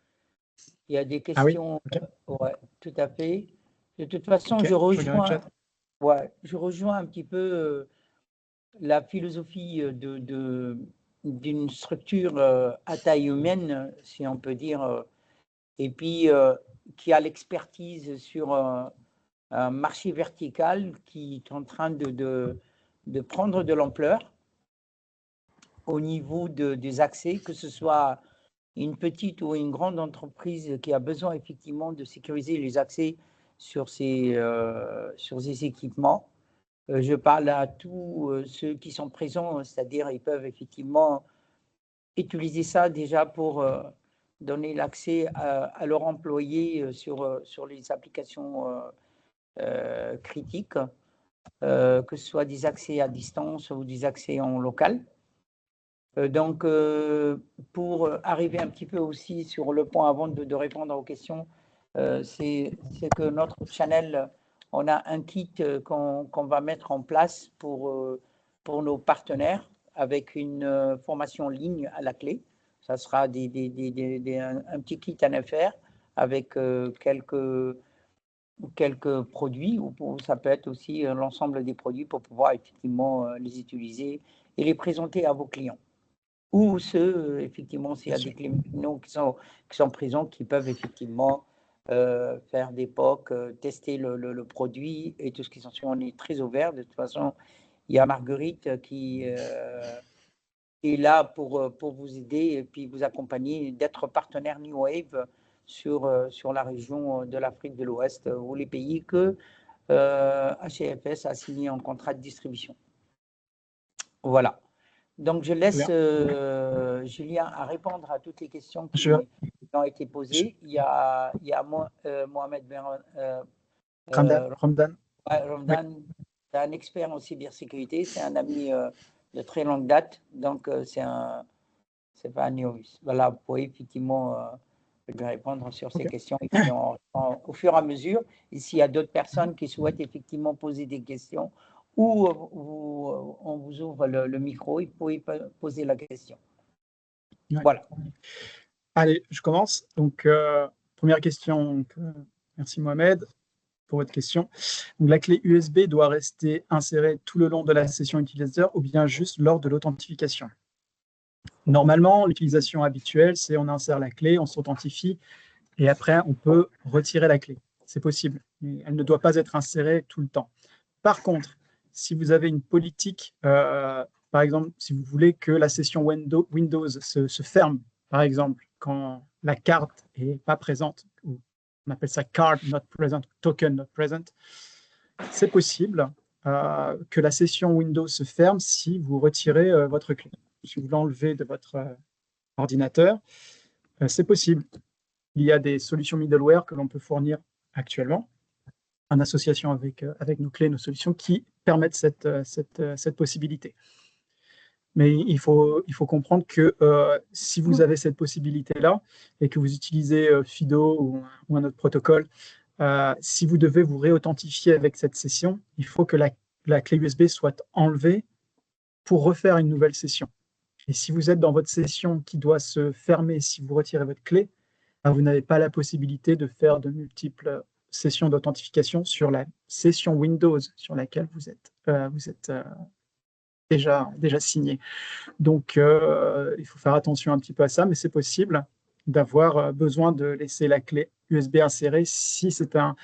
oui, okay. Ouais, tout à fait. De toute façon, okay, je rejoins un petit peu la philosophie d'une structure à taille humaine, si on peut dire, et puis qui a l'expertise sur un marché vertical qui est en train de prendre de l'ampleur au niveau des accès, que ce soit une petite ou une grande entreprise qui a besoin effectivement de sécuriser les accès sur ces équipements. Je parle à tous ceux qui sont présents, c'est-à-dire ils peuvent effectivement utiliser ça déjà pour donner l'accès à leurs employés sur les applications critiques, que ce soit des accès à distance ou des accès en local. Donc, pour arriver un petit peu aussi sur le point avant de répondre aux questions, c'est que notre channel, on a un kit qu'on va mettre en place pour nos partenaires avec une formation en ligne à la clé. Ça sera un petit kit NFR avec quelques produits, ou ça peut être aussi l'ensemble des produits pour pouvoir effectivement les utiliser et les présenter à vos clients. Ou ceux, effectivement, s'il y a des clients qui sont présents, qui peuvent effectivement faire des POC, tester le produit et tout ce qui s'ensuit. On est très ouvert. De toute façon, il y a Marguerite qui est là pour vous aider et puis vous accompagner, d'être partenaire New Wave sur la région de l'Afrique de l'Ouest ou les pays que HFS a signé en contrat de distribution. Voilà. Donc, je laisse Julien à répondre à toutes les questions qui ont été posées. Il y a Mohamed Ramdan. Ramdan, c'est un expert en cybersécurité, c'est un ami de très longue date, donc c'est pas un novice. Voilà, vous pouvez effectivement lui répondre sur ces questions et puis au fur et à mesure. Et s'il y a d'autres personnes qui souhaitent effectivement poser des questions, ou on vous ouvre le micro et vous pouvez poser la question. Ouais. Voilà. Allez, je commence. Donc, première question. Merci Mohamed pour votre question. Donc, la clé USB doit rester insérée tout le long de la session utilisateur ou bien juste lors de l'authentification? Normalement, l'utilisation habituelle, c'est on insère la clé, on s'authentifie et après, on peut retirer la clé. C'est possible. Mais elle ne doit pas être insérée tout le temps. Par contre, si vous avez une politique, par exemple, si vous voulez que la session Windows se ferme par exemple, quand la carte n'est pas présente, ou on appelle ça card not present, token not present, c'est possible que la session Windows se ferme si vous retirez votre clé. Si vous l'enlevez de votre ordinateur, c'est possible. Il y a des solutions middleware que l'on peut fournir actuellement, en association avec nos clés, nos solutions, qui permettent cette possibilité. Mais il faut comprendre que si vous avez cette possibilité-là et que vous utilisez FIDO ou un autre protocole, si vous devez vous réauthentifier avec cette session, il faut que la clé USB soit enlevée pour refaire une nouvelle session. Et si vous êtes dans votre session qui doit se fermer si vous retirez votre clé, vous n'avez pas la possibilité de faire de multiples sessions d'authentification sur la session Windows sur laquelle vous êtes déjà signé. Donc, il faut faire attention un petit peu à ça, mais c'est possible d'avoir besoin de laisser la clé USB insérée si c'est un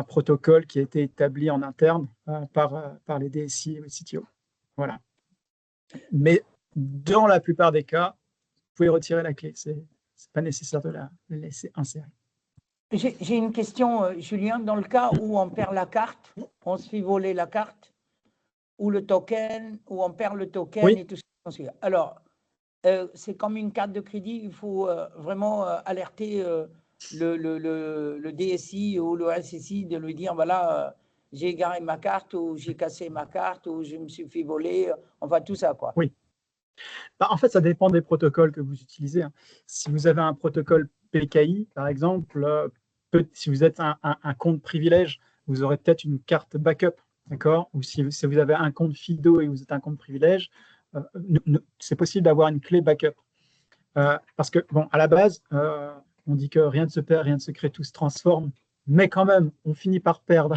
protocole qui a été établi en interne par les DSI et les CTO. Voilà. Mais dans la plupart des cas, vous pouvez retirer la clé. C'est pas nécessaire de la laisser insérer. J'ai une question, Julien. Dans le cas où on perd la carte, on se fait voler la carte, ou le token, ou on perd le token, oui. Et tout ça. Alors, c'est comme une carte de crédit, il faut vraiment alerter le DSI ou le SSI de lui dire, voilà, j'ai égaré ma carte, ou j'ai cassé ma carte, ou je me suis fait voler, enfin tout ça, quoi. Oui. Bah, en fait, ça dépend des protocoles que vous utilisez. Hein. Si vous avez un protocole PKI, par exemple, si vous êtes un compte privilège, vous aurez peut-être une carte backup, d'accord? Ou si vous avez un compte FIDO et vous êtes un compte privilège, c'est possible d'avoir une clé backup. Parce que, bon, à la base, on dit que rien ne se perd, rien ne se crée, tout se transforme, mais quand même, on finit par perdre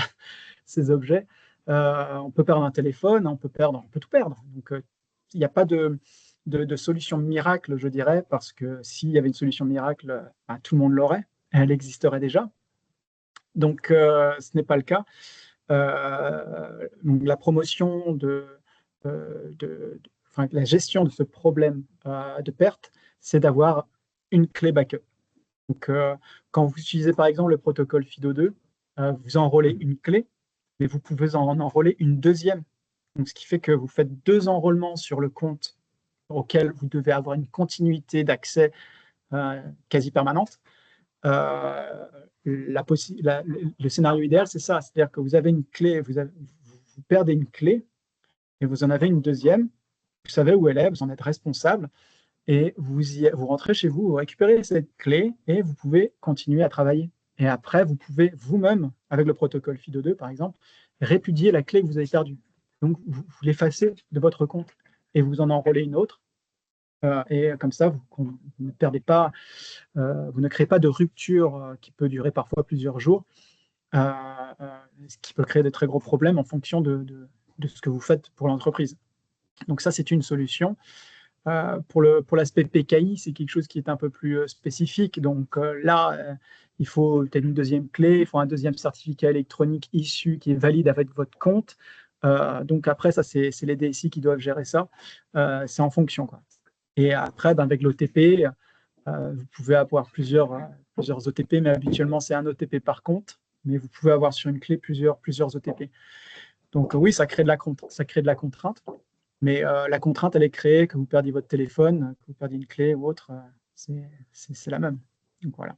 ces objets. On peut perdre un téléphone, on peut tout perdre. Donc, il n'y a pas de solution miracle, je dirais, parce que s'il y avait une solution miracle, tout le monde l'aurait, elle existerait déjà. Donc, ce n'est pas le cas. Donc, la promotion la gestion de ce problème de perte, c'est d'avoir une clé backup. Donc, quand vous utilisez par exemple le protocole FIDO2, vous enrôlez une clé, mais vous pouvez en enrôler une deuxième. Donc, ce qui fait que vous faites 2 enrôlements sur le compte auquel vous devez avoir une continuité d'accès quasi permanente. Le scénario idéal, c'est ça, c'est-à-dire que vous avez une clé, vous perdez une clé et vous en avez une deuxième, vous savez où elle est, vous en êtes responsable, et vous rentrez chez vous, vous récupérez cette clé et vous pouvez continuer à travailler. Et après, vous pouvez vous-même, avec le protocole FIDO2 par exemple, répudier la clé que vous avez perdue. Donc, vous l'effacez de votre compte et vous en enrôlez une autre. Et comme ça, vous ne perdez pas, vous ne créez pas de rupture qui peut durer parfois plusieurs jours, ce qui peut créer de très gros problèmes en fonction de ce que vous faites pour l'entreprise. Donc ça, c'est une solution. Pour l'aspect PKI, c'est quelque chose qui est un peu plus spécifique. Donc là, il faut peut-être une deuxième clé, il faut un deuxième certificat électronique issu qui est valide avec votre compte. Donc après, ça, c'est les DSI qui doivent gérer ça. C'est en fonction, quoi. Et après, avec l'OTP, vous pouvez avoir plusieurs OTP, mais habituellement, c'est un OTP par compte. Mais vous pouvez avoir sur une clé plusieurs OTP. Donc oui, ça crée de la contrainte. Mais la contrainte, elle est créée, que vous perdiez votre téléphone, que vous perdiez une clé ou autre, c'est la même. Donc voilà.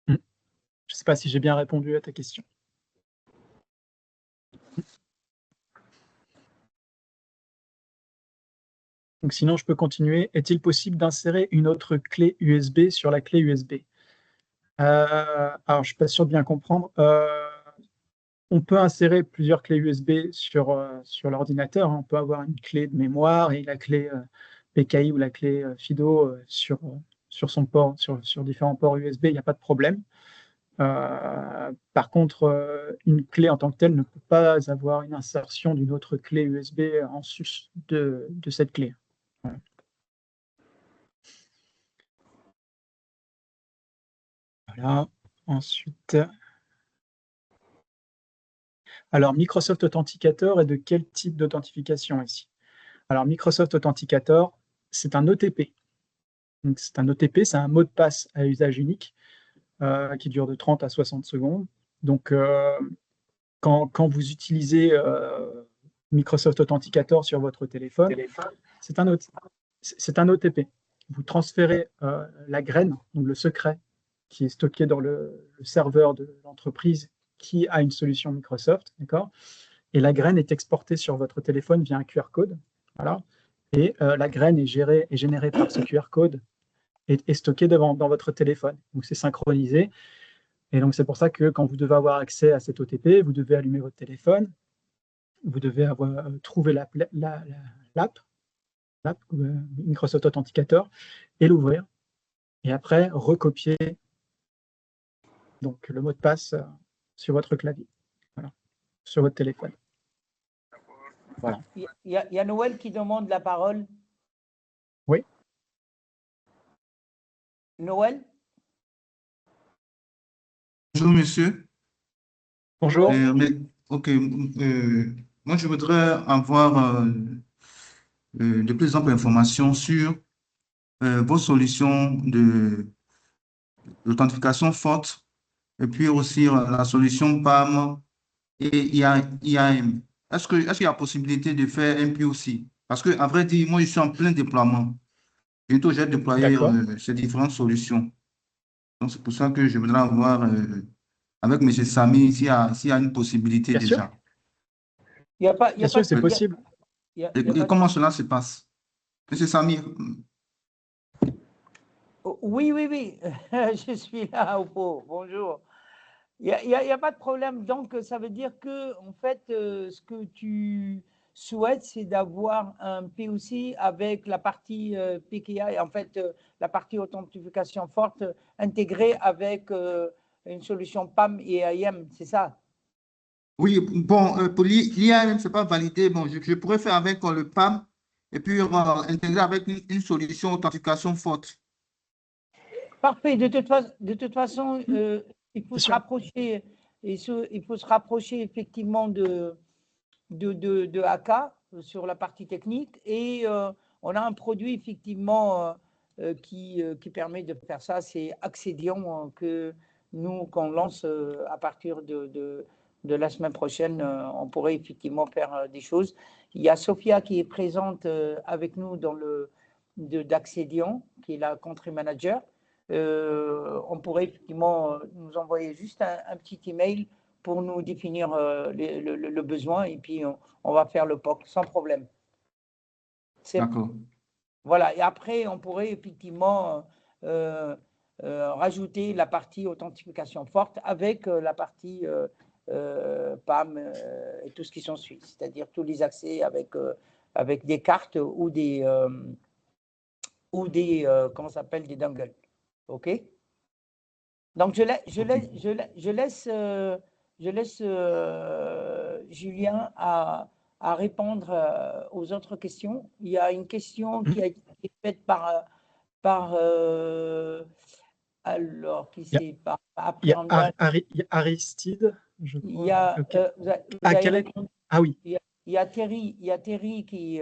Je ne sais pas si j'ai bien répondu à ta question. Donc sinon, je peux continuer. Est-il possible d'insérer une autre clé USB sur la clé USB? Alors, je ne suis pas sûr de bien comprendre. On peut insérer plusieurs clés USB sur l'ordinateur. On peut avoir une clé de mémoire et la clé PKI ou la clé FIDO sur son port, sur différents ports USB, il n'y a pas de problème. Par contre, une clé en tant que telle ne peut pas avoir une insertion d'une autre clé USB en sus de cette clé. Voilà. Voilà. Ensuite, alors Microsoft Authenticator est de quel type d'authentification ici? Alors Microsoft Authenticator, c'est un OTP. Donc, c'est un OTP, c'est un mot de passe à usage unique qui dure de 30 à 60 secondes. Donc, quand vous utilisez Microsoft Authenticator sur votre téléphone, c'est un OTP. Vous transférez la graine, donc le secret, qui est stocké dans le serveur de l'entreprise qui a une solution Microsoft, d'accord? Et la graine est exportée sur votre téléphone via un QR code, voilà. Et la graine est générée par ce QR code et stockée dans votre téléphone. Donc c'est synchronisé. Et donc c'est pour ça que quand vous devez avoir accès à cet OTP, vous devez allumer votre téléphone, vous devez avoir trouvé l'app Microsoft Authenticator et l'ouvrir. Et après, recopier donc, le mot de passe sur votre clavier, voilà, sur votre téléphone. Voilà. Il y a Noël qui demande la parole. Oui. Noël? Bonjour, monsieur. Bonjour. Ok. Moi, je voudrais avoir de plus amples informations sur vos solutions d'authentification forte et puis aussi la solution PAM et IAM. Est-ce qu'il y a possibilité de faire un POC? Parce que, à vrai dire, moi, je suis en plein déploiement. Bientôt, j'ai déployé ces différentes solutions. Donc, c'est pour ça que je voudrais avoir avec M. Samy s'il y a une possibilité Bien déjà. sûr. Bien sûr, c'est possible. Et comment cela se passe? M. Samy? Oui, je suis là, bonjour. Il n'y a pas de problème. Donc, ça veut dire que, en fait, ce que tu souhaites, c'est d'avoir un POC avec la partie PKI, en fait, la partie authentification forte intégrée avec une solution PAM et IAM, c'est ça? Oui, bon, pour l'IAM, ce n'est pas validé. Bon, je pourrais faire avec le PAM et puis intégrer avec une solution authentification forte. Parfait. De toute façon, il faut se rapprocher, il faut se rapprocher effectivement de AK sur la partie technique et on a un produit effectivement qui permet de faire ça, c'est Accedion que nous, qu'on lance à partir de la semaine prochaine, on pourrait effectivement faire des choses. Il y a Sophia qui est présente avec nous dans d'Accedion, qui est la country manager. On pourrait effectivement nous envoyer juste un petit email pour nous définir le besoin et puis on va faire le POC sans problème. D'accord. Voilà, et après, on pourrait effectivement rajouter la partie authentification forte avec la partie PAM et tout ce qui s'ensuit, c'est-à-dire tous les accès avec des cartes ou des comment ça s'appelle, des dongles. OK? Donc, je laisse Julien à répondre aux autres questions. Il y a une question qui a été faite par alors, qui c'est par il y a Aristide, je crois. Il y a, oui. Il y a Thierry qui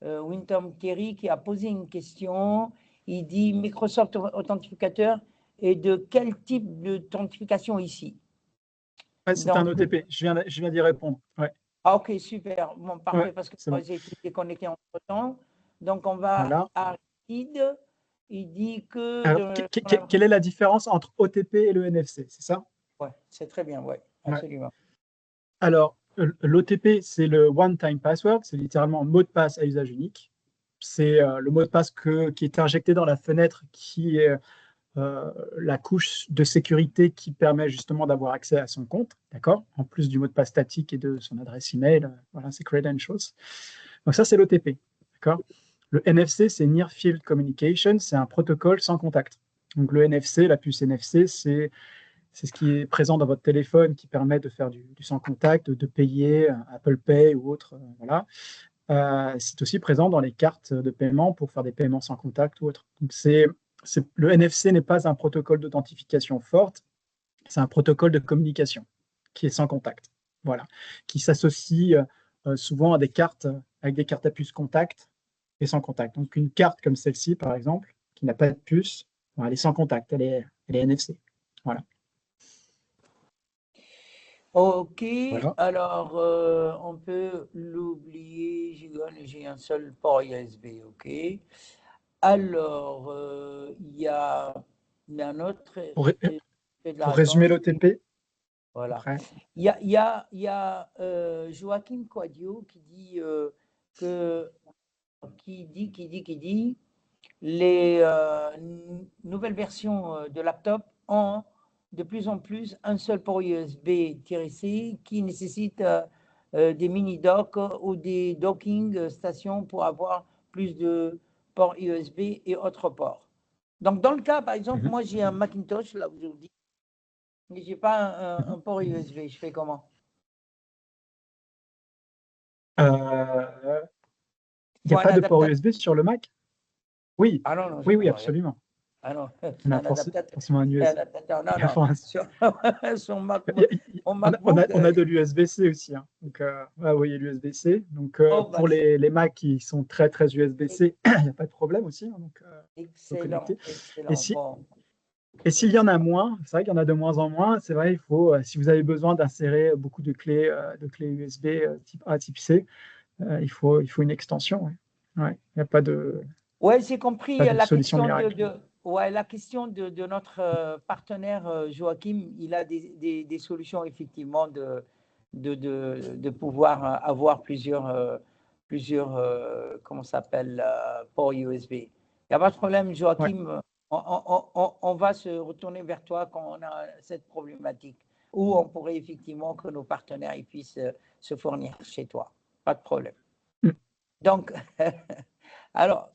Wintom Thierry qui a posé une question. Il dit Microsoft Authentificateur et de quel type d'authentification ici? C'est un OTP, je viens d'y répondre. Ouais. Ah, ok, super. Bon, parfait, parce que moi, j'ai été déconnecté entre-temps. Donc, on va à Aristide. Il dit que… Alors, quelle est la différence entre OTP et le NFC, c'est ça? Oui, c'est très bien, oui, absolument. Ouais. Alors, l'OTP, c'est le one-time password, c'est littéralement un mot de passe à usage unique. C'est le mot de passe qui est injecté dans la fenêtre qui est la couche de sécurité qui permet justement d'avoir accès à son compte, d'accord? En plus du mot de passe statique et de son adresse email, voilà, c'est credentials. Donc ça, c'est l'OTP, d'accord? Le NFC, c'est Near Field Communication, c'est un protocole sans contact. Donc le NFC, la puce NFC, c'est ce qui est présent dans votre téléphone qui permet de faire du sans contact, de payer Apple Pay ou autre, voilà. C'est aussi présent dans les cartes de paiement pour faire des paiements sans contact ou autre. Donc le NFC n'est pas un protocole d'authentification forte, c'est un protocole de communication qui est sans contact, voilà, qui s'associe souvent à avec des cartes à puce contact et sans contact. Donc, une carte comme celle-ci, par exemple, qui n'a pas de puce, bon, elle est sans contact, elle est NFC. Voilà. Ok, Voilà. alors on peut l'oublier, j'ai un seul port USB, ok. Alors, il y a un autre Pour résumer fédérateur. l'OTP, Voilà. après. Il y a Joachim Quadio qui dit qui dit les nouvelles versions de laptop ont de plus en plus un seul port USB-C qui nécessite des mini-docks ou des docking stations pour avoir plus de ports USB et autres ports. Donc, dans le cas, par exemple, moi, j'ai un Macintosh, là, aujourd'hui, mais je n'ai pas un port USB. Je fais comment? Il n'y a pas de port USB sur le Mac? Oui, Ah non, non, oui, absolument. Ah non, On a un adaptateur. forcément un USB. Non, non, sur On a de l'USB-C aussi. Hein. Donc, vous voyez l'USB-C. Donc, pour les Macs qui sont très USB-C, il n'y a pas de problème aussi. Hein, donc, excellent, excellent. Et s'il y en a moins, c'est vrai qu'il y en a de moins en moins, c'est vrai, il faut, si vous avez besoin d'insérer beaucoup de clés USB type A, type C, il faut une extension. Ouais. Il n'y a pas de, ouais, j'ai compris la question la question de notre partenaire Joachim. Il a des solutions effectivement de pouvoir avoir plusieurs comment ça s'appelle, ports USB. Il n'y a pas de problème, Joachim. Ouais. On va se retourner vers toi quand on a cette problématique, où on pourrait effectivement que nos partenaires ils puissent se fournir chez toi. Pas de problème. Donc, alors,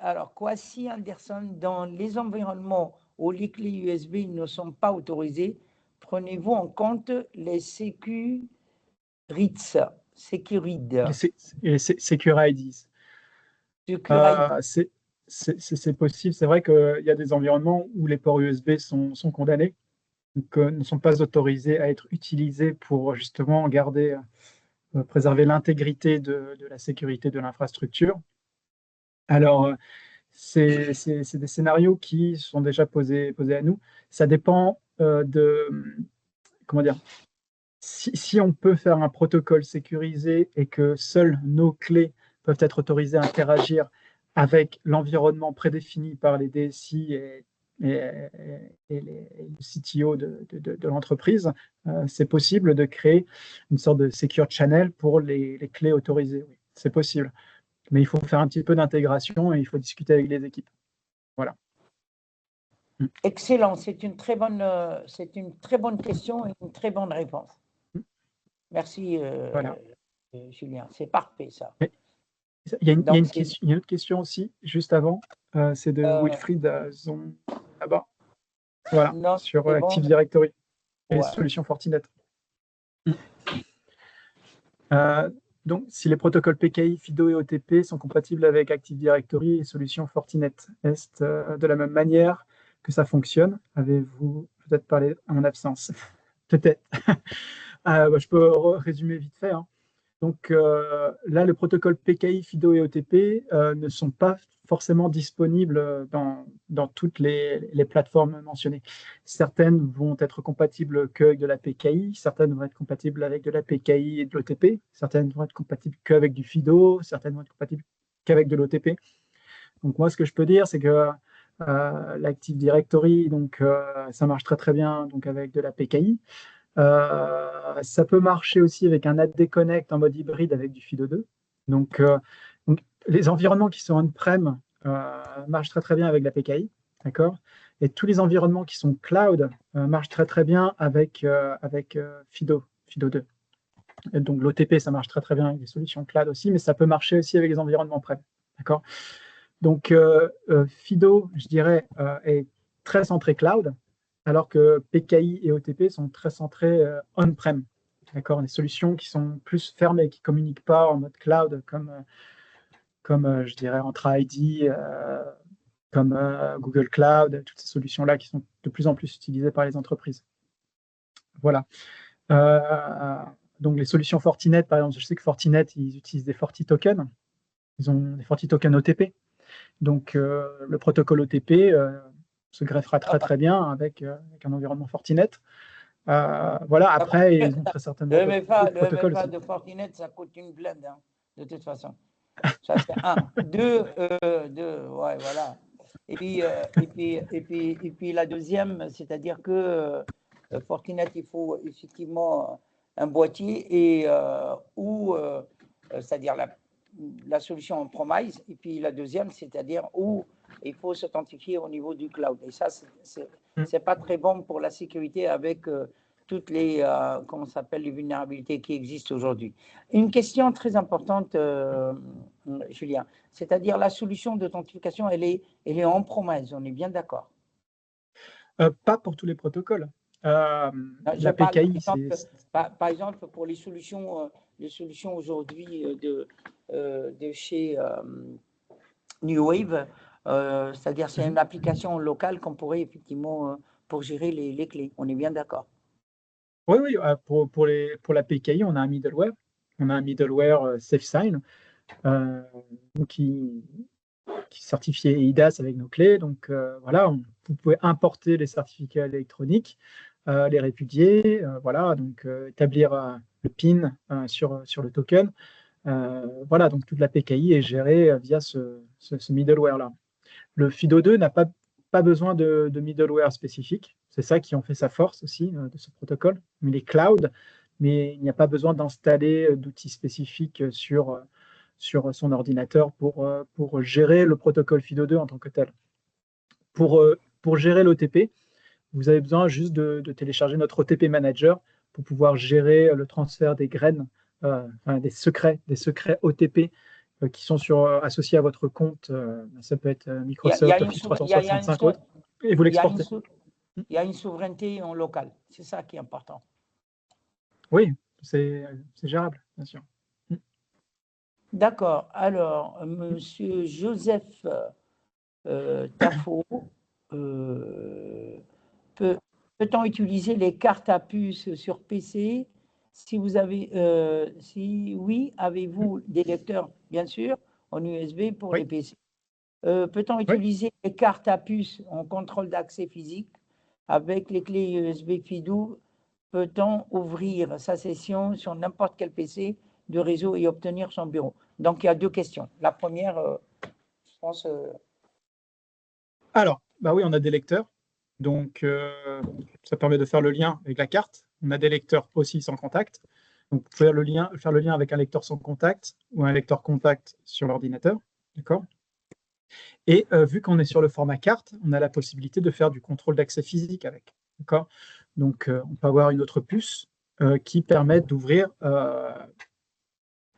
alors, Kwasi Anderson, dans les environnements où les clés USB ne sont pas autorisées, prenez-vous en compte les Securids? Les Securids. C'est possible. C'est vrai qu'il y a des environnements où les ports USB sont condamnés, donc ne sont pas autorisés à être utilisés pour justement préserver l'intégrité de la sécurité de l'infrastructure. Alors, c'est des scénarios qui sont déjà posés à nous. Ça dépend comment dire, si on peut faire un protocole sécurisé et que seules nos clés peuvent être autorisées à interagir avec l'environnement prédéfini par les DSI et le CTO de l'entreprise, c'est possible de créer une sorte de secure channel pour les clés autorisées. Oui, c'est possible. Mais il faut faire un petit peu d'intégration et il faut discuter avec les équipes. Voilà. Excellent, c'est une très bonne question et une très bonne réponse. Merci, voilà. Julien. C'est parfait, ça. Il y a une autre question aussi, juste avant. C'est de Wilfried Zon, là-bas. Voilà, non, sur Active Directory et les solutions Fortinet. Donc, si les protocoles PKI, FIDO et OTP sont compatibles avec Active Directory et solutions Fortinet, est-ce de la même manière que ça fonctionne? Avez-vous peut-être parlé à mon absence? Peut-être. Je peux résumer vite fait. Hein. Donc là, le protocole PKI, FIDO et OTP ne sont pas forcément disponibles dans toutes les plateformes mentionnées. Certaines vont être compatibles qu'avec de la PKI, certaines vont être compatibles avec de la PKI et de l'OTP, certaines vont être compatibles qu'avec du FIDO, certaines vont être compatibles qu'avec de l'OTP. Donc moi, ce que je peux dire, c'est que l'Active Directory, donc, ça marche très très bien donc, avec de la PKI. Ça peut marcher aussi avec un AD Connect en mode hybride avec du FIDO2. Donc, les environnements qui sont on-prem marchent très très bien avec la PKI, d'accord. Et tous les environnements qui sont cloud marchent très très bien avec FIDO2. Et donc l'OTP, ça marche très très bien avec les solutions cloud aussi, mais ça peut marcher aussi avec les environnements prem, d'accord. Donc FIDO, je dirais, est très centré cloud, alors que PKI et OTP sont très centrés on-prem. D'accord, des solutions qui sont plus fermées, qui ne communiquent pas en mode cloud, comme je dirais, Entra-ID, comme Google Cloud, toutes ces solutions-là qui sont de plus en plus utilisées par les entreprises. Voilà. Donc, les solutions Fortinet, par exemple, je sais que Fortinet, ils utilisent des FortiTokens. Ils ont des FortiTokens OTP. Donc, le protocole OTP se greffera très bien avec un environnement Fortinet. Voilà, après, ils ont très certainement le protocoles MFA aussi. de Fortinet, ça coûte une blinde, hein, de toute façon. Ça, c'est un. Deux, ouais, voilà. Et puis la deuxième, c'est-à-dire que Fortinet, il faut effectivement un boîtier et c'est-à-dire la solution en promise. Et puis la deuxième, c'est-à-dire où il faut s'authentifier au niveau du cloud. Et ça, c'est pas très bon pour la sécurité avec toutes les, comment s'appelle, les vulnérabilités qui existent aujourd'hui. Une question très importante, Julien, c'est-à-dire la solution d'authentification, elle est en promise, on est bien d'accord? Pas pour tous les protocoles. Je La parle, PKI, par exemple, pour les solutions aujourd'hui de chez New Wave, c'est-à-dire c'est une application locale qu'on pourrait effectivement pour gérer les clés. On est bien d'accord? Oui, pour la PKI, on a un middleware. On a un middleware SafeSign qui est certifié eIDAS avec nos clés. Donc voilà, vous pouvez importer les certificats électroniques, les répudier, voilà, donc établir le PIN sur le token. Voilà, donc toute la PKI est gérée via ce middleware-là. Le FIDO2 n'a pas besoin de middleware spécifique. C'est ça qui en fait sa force aussi de ce protocole. Il est cloud, mais il n'y a pas besoin d'installer d'outils spécifiques sur son ordinateur pour gérer le protocole FIDO2 en tant que tel. Pour gérer l'OTP, vous avez besoin juste de télécharger notre OTP Manager pour pouvoir gérer le transfert des graines, des secrets OTP qui sont associés à votre compte. Ça peut être Microsoft, Office 365 ou autre, et vous l'exportez. Il y a une souveraineté en local, c'est ça qui est important. Oui, c'est gérable, bien sûr. D'accord. Alors, Monsieur Joseph Tafo, peut-on utiliser les cartes à puce sur PC? Si oui, avez-vous des lecteurs, bien sûr, en USB pour les PC? Peut-on utiliser les cartes à puce en contrôle d'accès physique avec les clés USB FIDO? Peut-on ouvrir sa session sur n'importe quel PC de réseau et obtenir son bureau? Donc, il y a deux questions. La première, je pense... Alors, bah oui, on a des lecteurs. Donc, ça permet de faire le lien avec la carte. On a des lecteurs aussi sans contact. Donc, faire le lien avec un lecteur sans contact ou un lecteur contact sur l'ordinateur. D'accord. Et vu qu'on est sur le format carte, on a la possibilité de faire du contrôle d'accès physique avec. D'accord. Donc, on peut avoir une autre puce qui permet d'ouvrir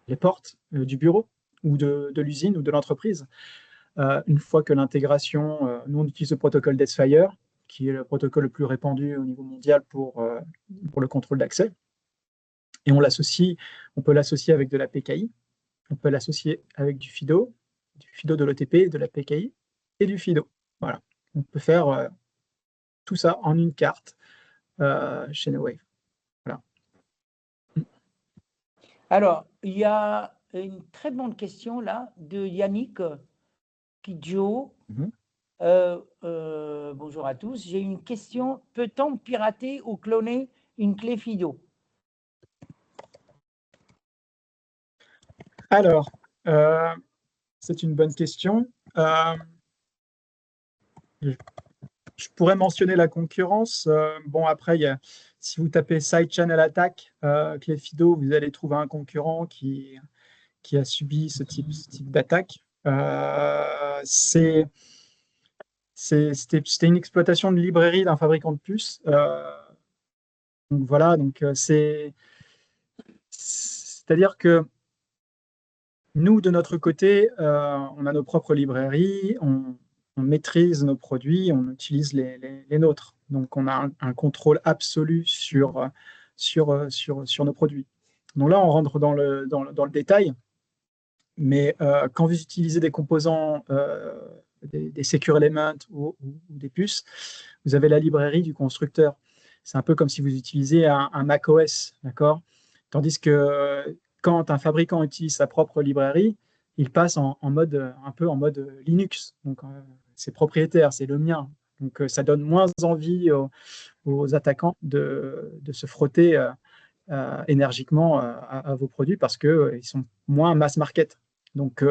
les portes du bureau ou de l'usine ou de l'entreprise. Une fois que l'intégration, nous on utilise le protocole Deathfire, qui est le protocole le plus répandu au niveau mondial pour le contrôle d'accès. Et on peut l'associer avec de la PKI, on peut l'associer avec du FIDO de l'OTP, de la PKI et du FIDO. Voilà. On peut faire tout ça en une carte chez NoWave. Voilà. Alors, il y a une très bonne question là de Yannick Kidjo. Bonjour à tous. J'ai une question. Peut-on pirater ou cloner une clé FIDO? Alors, c'est une bonne question. Je pourrais mentionner la concurrence. Bon, après, si vous tapez Side Channel Attack, clé FIDO, vous allez trouver un concurrent qui a subi ce type d'attaque. C'était une exploitation de librairie d'un fabricant de puces. Donc voilà, c'est-à-dire que nous, de notre côté, on a nos propres librairies, on maîtrise nos produits, on utilise les nôtres. Donc, on a un contrôle absolu sur nos produits. Donc là, on rentre dans le détail, mais quand vous utilisez des composants, des Secure Elements ou des puces, vous avez la librairie du constructeur. C'est un peu comme si vous utilisiez un macOS, d'accord? Tandis que quand un fabricant utilise sa propre librairie, il passe un peu en mode Linux. Donc, c'est propriétaire, c'est le mien. Donc, ça donne moins envie aux attaquants de se frotter énergiquement à vos produits parce qu'ils sont moins mass market. Donc,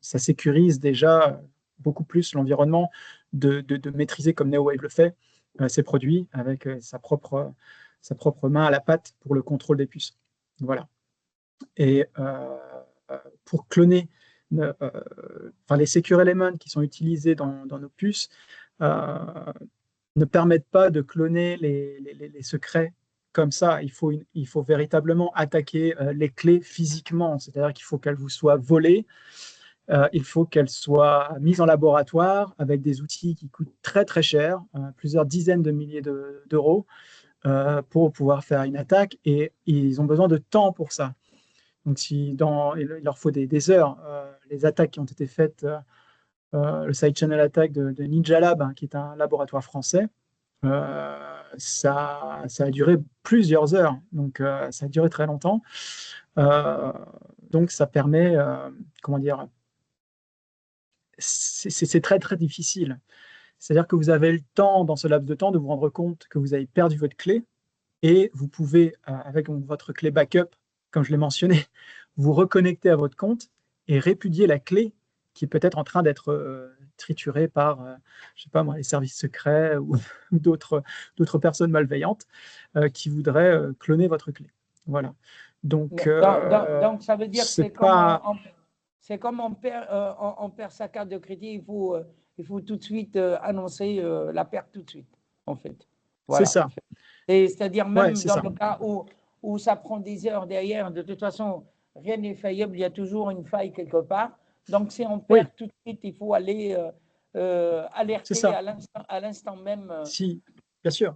ça sécurise déjà beaucoup plus l'environnement de maîtriser, comme NeoWave le fait, ses produits avec sa propre main à la pâte pour le contrôle des puces. Voilà. Et pour cloner les secure elements qui sont utilisés dans nos puces ne permettent pas de cloner les secrets comme ça. Il faut véritablement attaquer les clés physiquement, c'est-à-dire qu'il faut qu'elles vous soient volées, il faut qu'elles soient mises en laboratoire avec des outils qui coûtent très très cher, plusieurs dizaines de milliers d'euros, pour pouvoir faire une attaque, et ils ont besoin de temps pour ça. Donc, il leur faut des heures. Les attaques qui ont été faites, le side channel attack de Ninja Lab, hein, qui est un laboratoire français, ça a duré plusieurs heures. Donc, ça a duré très longtemps. Donc, ça permet, comment dire, c'est très, très difficile. C'est-à-dire que vous avez le temps, dans ce laps de temps, de vous rendre compte que vous avez perdu votre clé, et vous pouvez, avec votre clé backup, comme je l'ai mentionné, vous reconnecter à votre compte et répudier la clé qui est peut-être en train d'être triturée par, je sais pas moi, les services secrets ou d'autres personnes malveillantes qui voudraient cloner votre clé. Voilà. Donc, ça veut dire que c'est comme on perd sa carte de crédit, il faut tout de suite annoncer la perte tout de suite, en fait. Voilà. C'est ça. C'est-à-dire même dans le cas où ça prend des heures derrière, de toute façon, rien n'est faillible, il y a toujours une faille quelque part. Donc, si on perd tout de suite, il faut aller alerter à l'instant même. Si, bien sûr.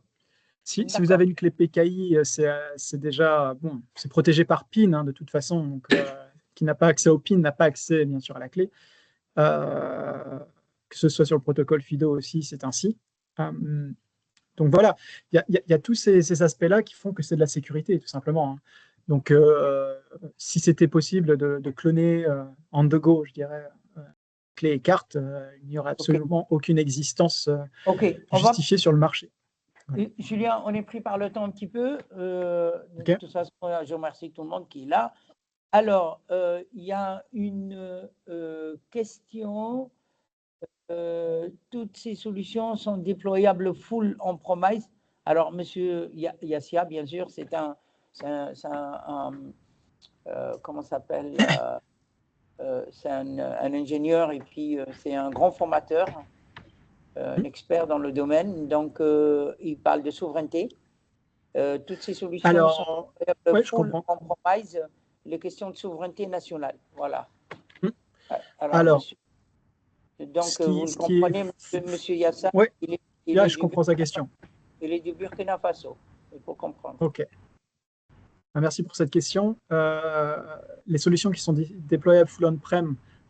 Si vous avez une clé PKI, c'est déjà, bon, c'est protégé par PIN, hein, de toute façon. Donc, qui n'a pas accès au PIN n'a pas accès, bien sûr, à la clé. Que ce soit sur le protocole FIDO aussi, c'est ainsi. Donc voilà, il y a tous ces aspects-là qui font que c'est de la sécurité, tout simplement, hein. Donc, si c'était possible de cloner on the go, je dirais, clé et carte, il n'y aurait absolument aucune existence justifiée sur le marché. Voilà. Julien, on est pris par le temps un petit peu. De toute façon, je remercie tout le monde qui est là. Alors, il y a une question. Toutes ces solutions sont déployables full on-premise. Alors, monsieur Yassia, bien sûr, c'est un comment ça s'appelle, c'est un ingénieur, et puis c'est un grand formateur, un expert dans le domaine. Donc, il parle de souveraineté. Toutes ces solutions sont full on-premise. Les questions de souveraineté nationale. Voilà. Alors monsieur, donc, vous le comprenez, monsieur Yassa, je comprends sa question. Il est du Burkina Faso, il faut comprendre. OK. Merci pour cette question. Les solutions qui sont déployables full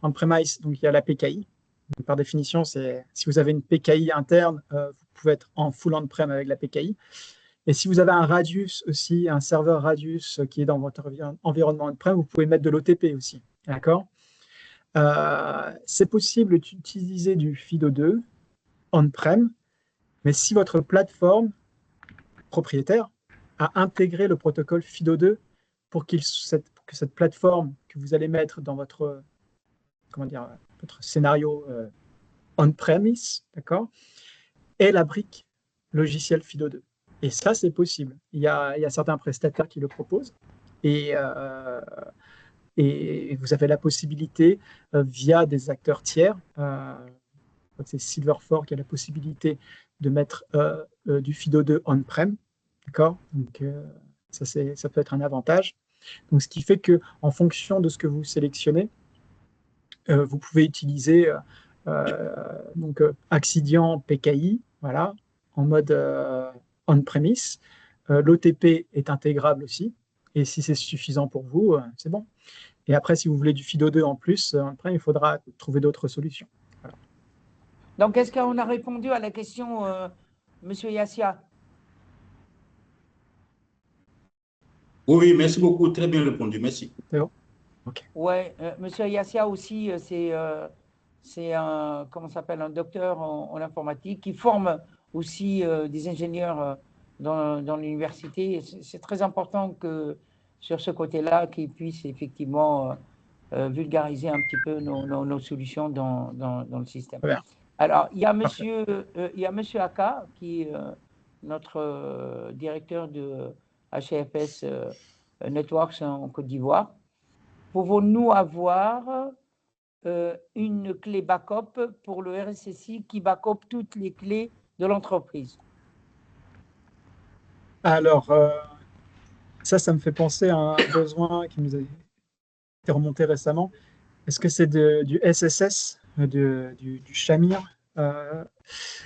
on-premise, donc il y a la PKI. Donc, par définition, si vous avez une PKI interne, vous pouvez être en full on-prem avec la PKI. Et si vous avez un Radius aussi, un serveur Radius qui est dans votre environnement on-prem, vous pouvez mettre de l'OTP aussi. D'accord ? C'est possible d'utiliser du FIDO2 on-prem, mais si votre plateforme propriétaire a intégré le protocole FIDO2 pour que cette plateforme que vous allez mettre dans votre scénario on-premise, d'accord, ait la brique logicielle FIDO2. Et ça, c'est possible. Il y a certains prestataires qui le proposent. Et vous avez la possibilité, via des acteurs tiers, c'est Silverfork qui a la possibilité de mettre du FIDO2 on-prem, d'accord. Donc, ça peut être un avantage. Donc, ce qui fait qu'en fonction de ce que vous sélectionnez, vous pouvez utiliser Accidian PKI, voilà, en mode on-premise. L'OTP est intégrable aussi. Et si c'est suffisant pour vous, c'est bon. Et après, si vous voulez du FIDO2 en plus, après, il faudra trouver d'autres solutions. Voilà. Donc, est-ce qu'on a répondu à la question, monsieur Yassia? Oui, merci beaucoup. Très bien répondu. Merci. C'est bon. Ok. Ouais, Monsieur Ayassia aussi, c'est un, comment s'appelle, un docteur en informatique qui forme aussi des ingénieurs dans l'université. C'est très important que sur ce côté-là, qu'ils puissent effectivement vulgariser un petit peu nos solutions dans le système. Très bien. Alors, Parfait. il y a Monsieur Aka, qui est notre directeur de HFS Networks en Côte d'Ivoire. Pouvons-nous avoir une clé backup pour le RSSI qui backup toutes les clés de l'entreprise? Alors, ça me fait penser à un besoin qui nous a été remonté récemment. Est-ce que c'est du SSS, du Shamir,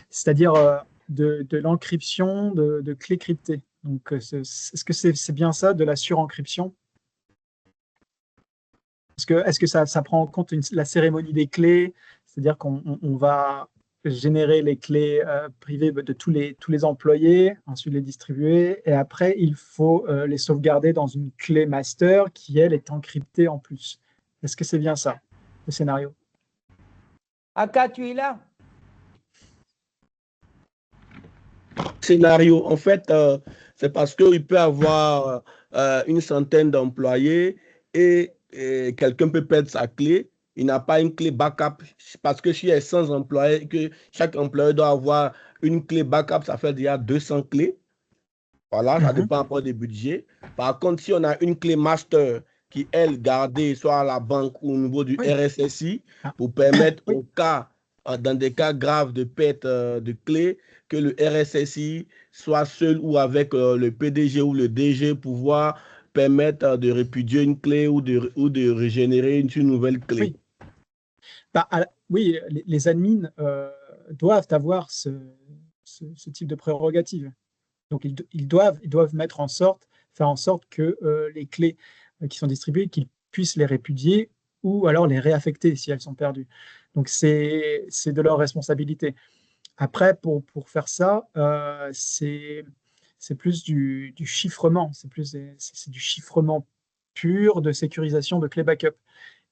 c'est-à-dire de l'encryption de clés cryptées? Donc, est-ce que c'est bien ça, de la surencryption? Est-ce que ça prend en compte la cérémonie des clés? C'est-à-dire qu'on va générer les clés privées de tous les employés, ensuite les distribuer, et après, il faut les sauvegarder dans une clé master qui, elle, est encryptée en plus. Est-ce que c'est bien ça, le scénario? Aka, tu es là? Scénario, en fait, c'est parce qu'il peut avoir une centaine d'employés et quelqu'un peut perdre sa clé. Il n'a pas une clé backup parce que s'il y a 100 employés, que chaque employé doit avoir une clé backup, ça fait déjà 200 clés. Voilà, ça dépend après des budgets. Par contre, si on a une clé master qui, elle, gardée soit à la banque ou au niveau du RSSI pour permettre au cas, dans des cas graves de perte de clé, que le RSSI soit seul ou avec le PDG ou le DG pouvoir permettre de répudier une clé ou de régénérer une nouvelle clé. Oui, oui, les admins doivent avoir ce type de prérogative. Donc, ils doivent faire en sorte que les clés qui sont distribuées, qu'ils puissent les répudier ou alors les réaffecter si elles sont perdues. Donc, c'est de leur responsabilité. Après, pour faire ça, c'est plus du chiffrement, c'est du chiffrement pur de sécurisation de clés backup.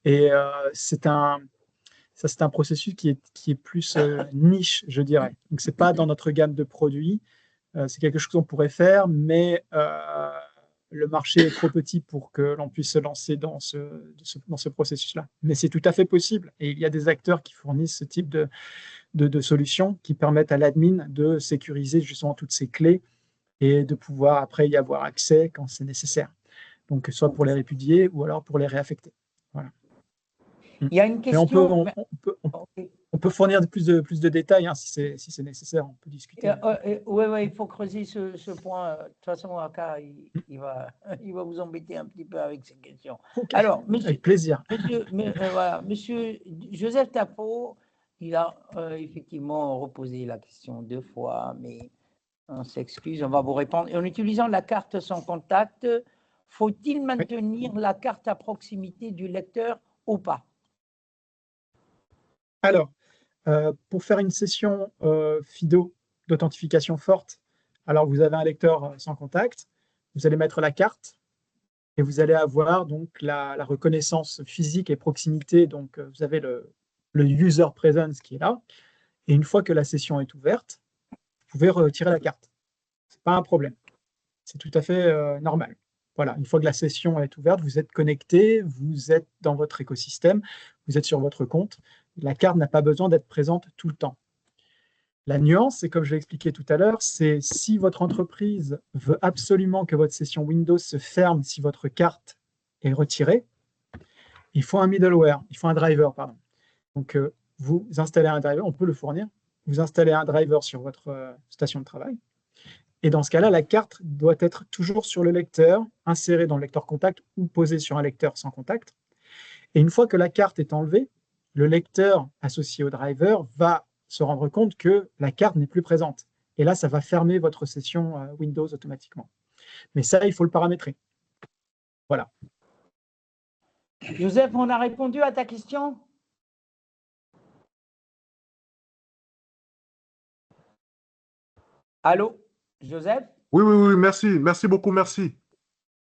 Et c'est un processus qui est plus niche, je dirais. Donc, c'est pas dans notre gamme de produits. C'est quelque chose qu'on pourrait faire, mais le marché est trop petit pour que l'on puisse se lancer dans ce processus-là. Mais c'est tout à fait possible. Et il y a des acteurs qui fournissent ce type de solutions qui permettent à l'admin de sécuriser justement toutes ces clés et de pouvoir après y avoir accès quand c'est nécessaire. Donc, soit pour les répudier ou alors pour les réaffecter. Voilà. Il y a une Mais on question. peut fournir plus de détails hein, si c'est nécessaire. On peut discuter. Oui, il faut creuser ce point. De toute façon, Aka, il va vous embêter un petit peu avec ces questions. Okay. Alors, monsieur, avec plaisir. Monsieur Joseph Tapo, il a effectivement reposé la question 2 fois, mais on s'excuse, on va vous répondre. En utilisant la carte sans contact, faut-il maintenir la carte à proximité du lecteur ou pas? Alors, pour faire une session FIDO d'authentification forte, alors vous avez un lecteur sans contact, vous allez mettre la carte et vous allez avoir donc la reconnaissance physique et proximité. Donc, vous avez le user presence qui est là. Et une fois que la session est ouverte, vous pouvez retirer la carte. Ce n'est pas un problème. C'est tout à fait normal. Voilà, une fois que la session est ouverte, vous êtes connecté, vous êtes dans votre écosystème, vous êtes sur votre compte. La carte n'a pas besoin d'être présente tout le temps. La nuance, c'est comme je l'ai expliqué tout à l'heure, c'est si votre entreprise veut absolument que votre session Windows se ferme si votre carte est retirée, il faut un middleware, il faut un driver, pardon. Donc, vous installez un driver, on peut le fournir, vous installez un driver sur votre station de travail, et dans ce cas-là, la carte doit être toujours sur le lecteur, insérée dans le lecteur contact ou posée sur un lecteur sans contact. Et une fois que la carte est enlevée, le lecteur associé au driver va se rendre compte que la carte n'est plus présente. Et là, ça va fermer votre session Windows automatiquement. Mais ça, il faut le paramétrer. Voilà. Joseph, on a répondu à ta question? Allô, Joseph? Oui, merci. Merci beaucoup, merci.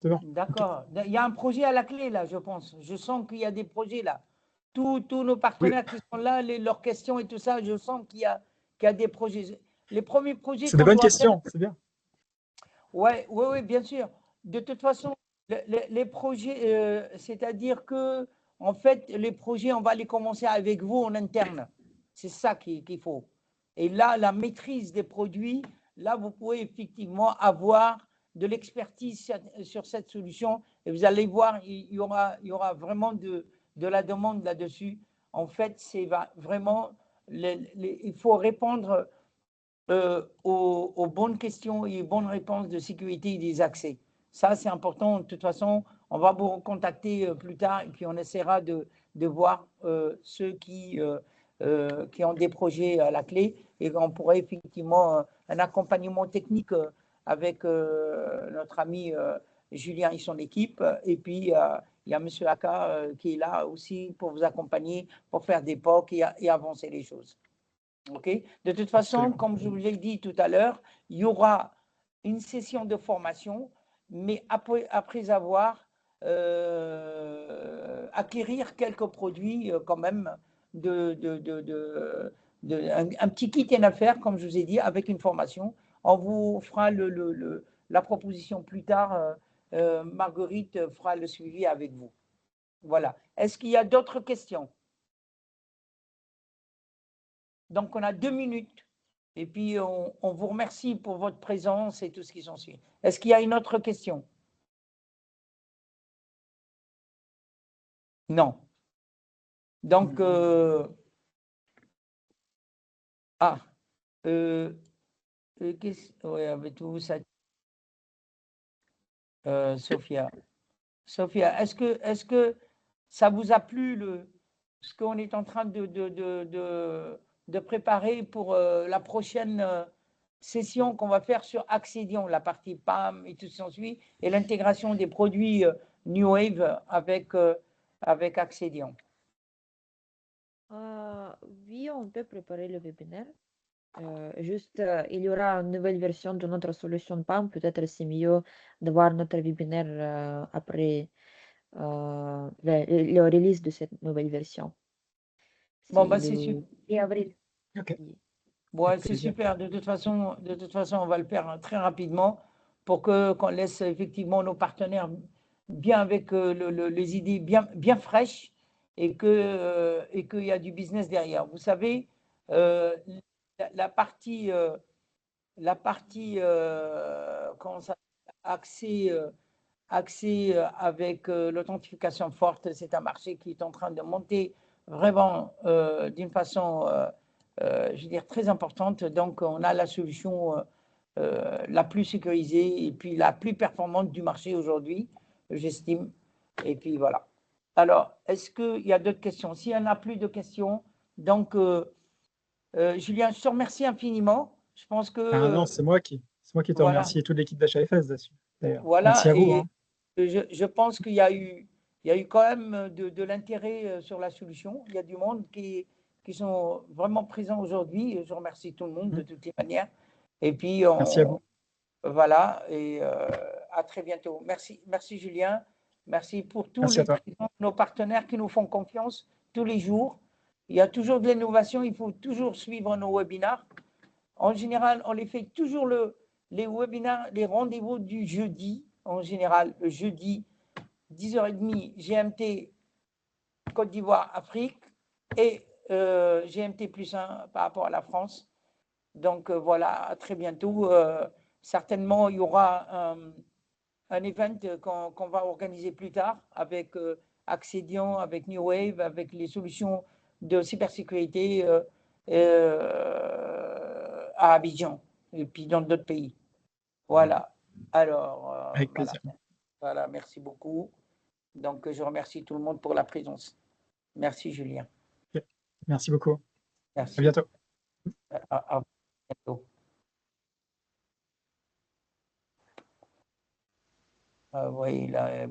C'est bon. D'accord. Il y a un projet à la clé, là, je pense. Je sens qu'il y a des projets, là. Tous nos partenaires qui sont là, leurs questions et tout ça, je sens qu'il y a des projets. Les premiers projets C'est de qu'on bonnes doit faire… questions, c'est bien. Oui, bien sûr. De toute façon, les projets, c'est-à-dire que, en fait, les projets, on va les commencer avec vous en interne. C'est ça qu'il faut. Et là, la maîtrise des produits, là, vous pouvez effectivement avoir de l'expertise sur cette solution et vous allez voir, il y aura vraiment de la demande là-dessus. En fait, c'est vraiment, il faut répondre aux bonnes questions et bonnes réponses de sécurité et des accès. Ça, c'est important. De toute façon, on va vous contacter plus tard et puis on essaiera de voir ceux qui ont des projets à la clé et on pourrait effectivement un accompagnement technique avec notre ami Julien et son équipe. Et puis, il y a M. Aka qui est là aussi pour vous accompagner, pour faire des POC et avancer les choses. Okay. De toute façon, comme je vous l'ai dit tout à l'heure, il y aura une session de formation, mais après avoir acquérir quelques produits quand même, un petit kit en affaires, comme je vous ai dit, avec une formation. On vous fera la proposition plus tard. Marguerite fera le suivi avec vous. Voilà. Est-ce qu'il y a d'autres questions? Donc, on a 2 minutes. Et puis, on vous remercie pour votre présence et tout ce qui s'ensuit. Est-ce qu'il y a une autre question? Non. Donc, oui, avec tout ça. Sophia. Sophia, est-ce que ça vous a plu ce qu'on est en train de préparer pour la prochaine session qu'on va faire sur Accedion, la partie PAM et tout ce qui s'ensuit, et l'intégration des produits New Wave avec Accedion? Oui, on peut préparer le webinaire. Juste, il y aura une nouvelle version de notre solution PAM. Peut-être c'est mieux de voir notre webinaire après le release de cette nouvelle version. Bon, bah, c'est super. Et avril. Ok. Ouais, c'est super. De toute façon, on va le faire très rapidement pour qu'on laisse effectivement nos partenaires bien avec les idées bien fraîches et qu'il y a du business derrière. Vous savez, la partie comment ça, accès avec l'authentification forte, c'est un marché qui est en train de monter vraiment d'une façon je veux dire, très importante. Donc, on a la solution la plus sécurisée et puis la plus performante du marché aujourd'hui, j'estime. Et puis, voilà. Alors, est-ce qu'il y a d'autres questions? S'il n'y en a plus de questions, donc, Julien, je te remercie infiniment. Je pense que… Ah non, c'est moi qui te remercie et toute l'équipe d'HFS dessus. Voilà, merci à vous. Hein. Je pense qu'il y a eu quand même de l'intérêt sur la solution. Il y a du monde qui sont vraiment présents aujourd'hui. Je remercie tout le monde de toutes les manières. Et puis, merci à vous. Voilà, et à très bientôt. Merci Julien. Merci pour tous nos partenaires qui nous font confiance tous les jours. Il y a toujours de l'innovation. Il faut toujours suivre nos webinaires. En général, on les fait toujours les webinaires, les rendez-vous du jeudi. En général, le jeudi, 10h30 GMT, Côte d'Ivoire, Afrique, et GMT +1 par rapport à la France. Donc voilà, à très bientôt. Certainement, il y aura un event qu'on va organiser plus tard avec Accedion, avec New Wave, avec les solutions de cybersécurité à Abidjan et puis dans d'autres pays. Voilà. Alors, avec plaisir. Voilà, merci beaucoup. Donc, je remercie tout le monde pour la présence. Merci, Julien. Merci beaucoup. Merci. À bientôt. À bientôt. Oui, là,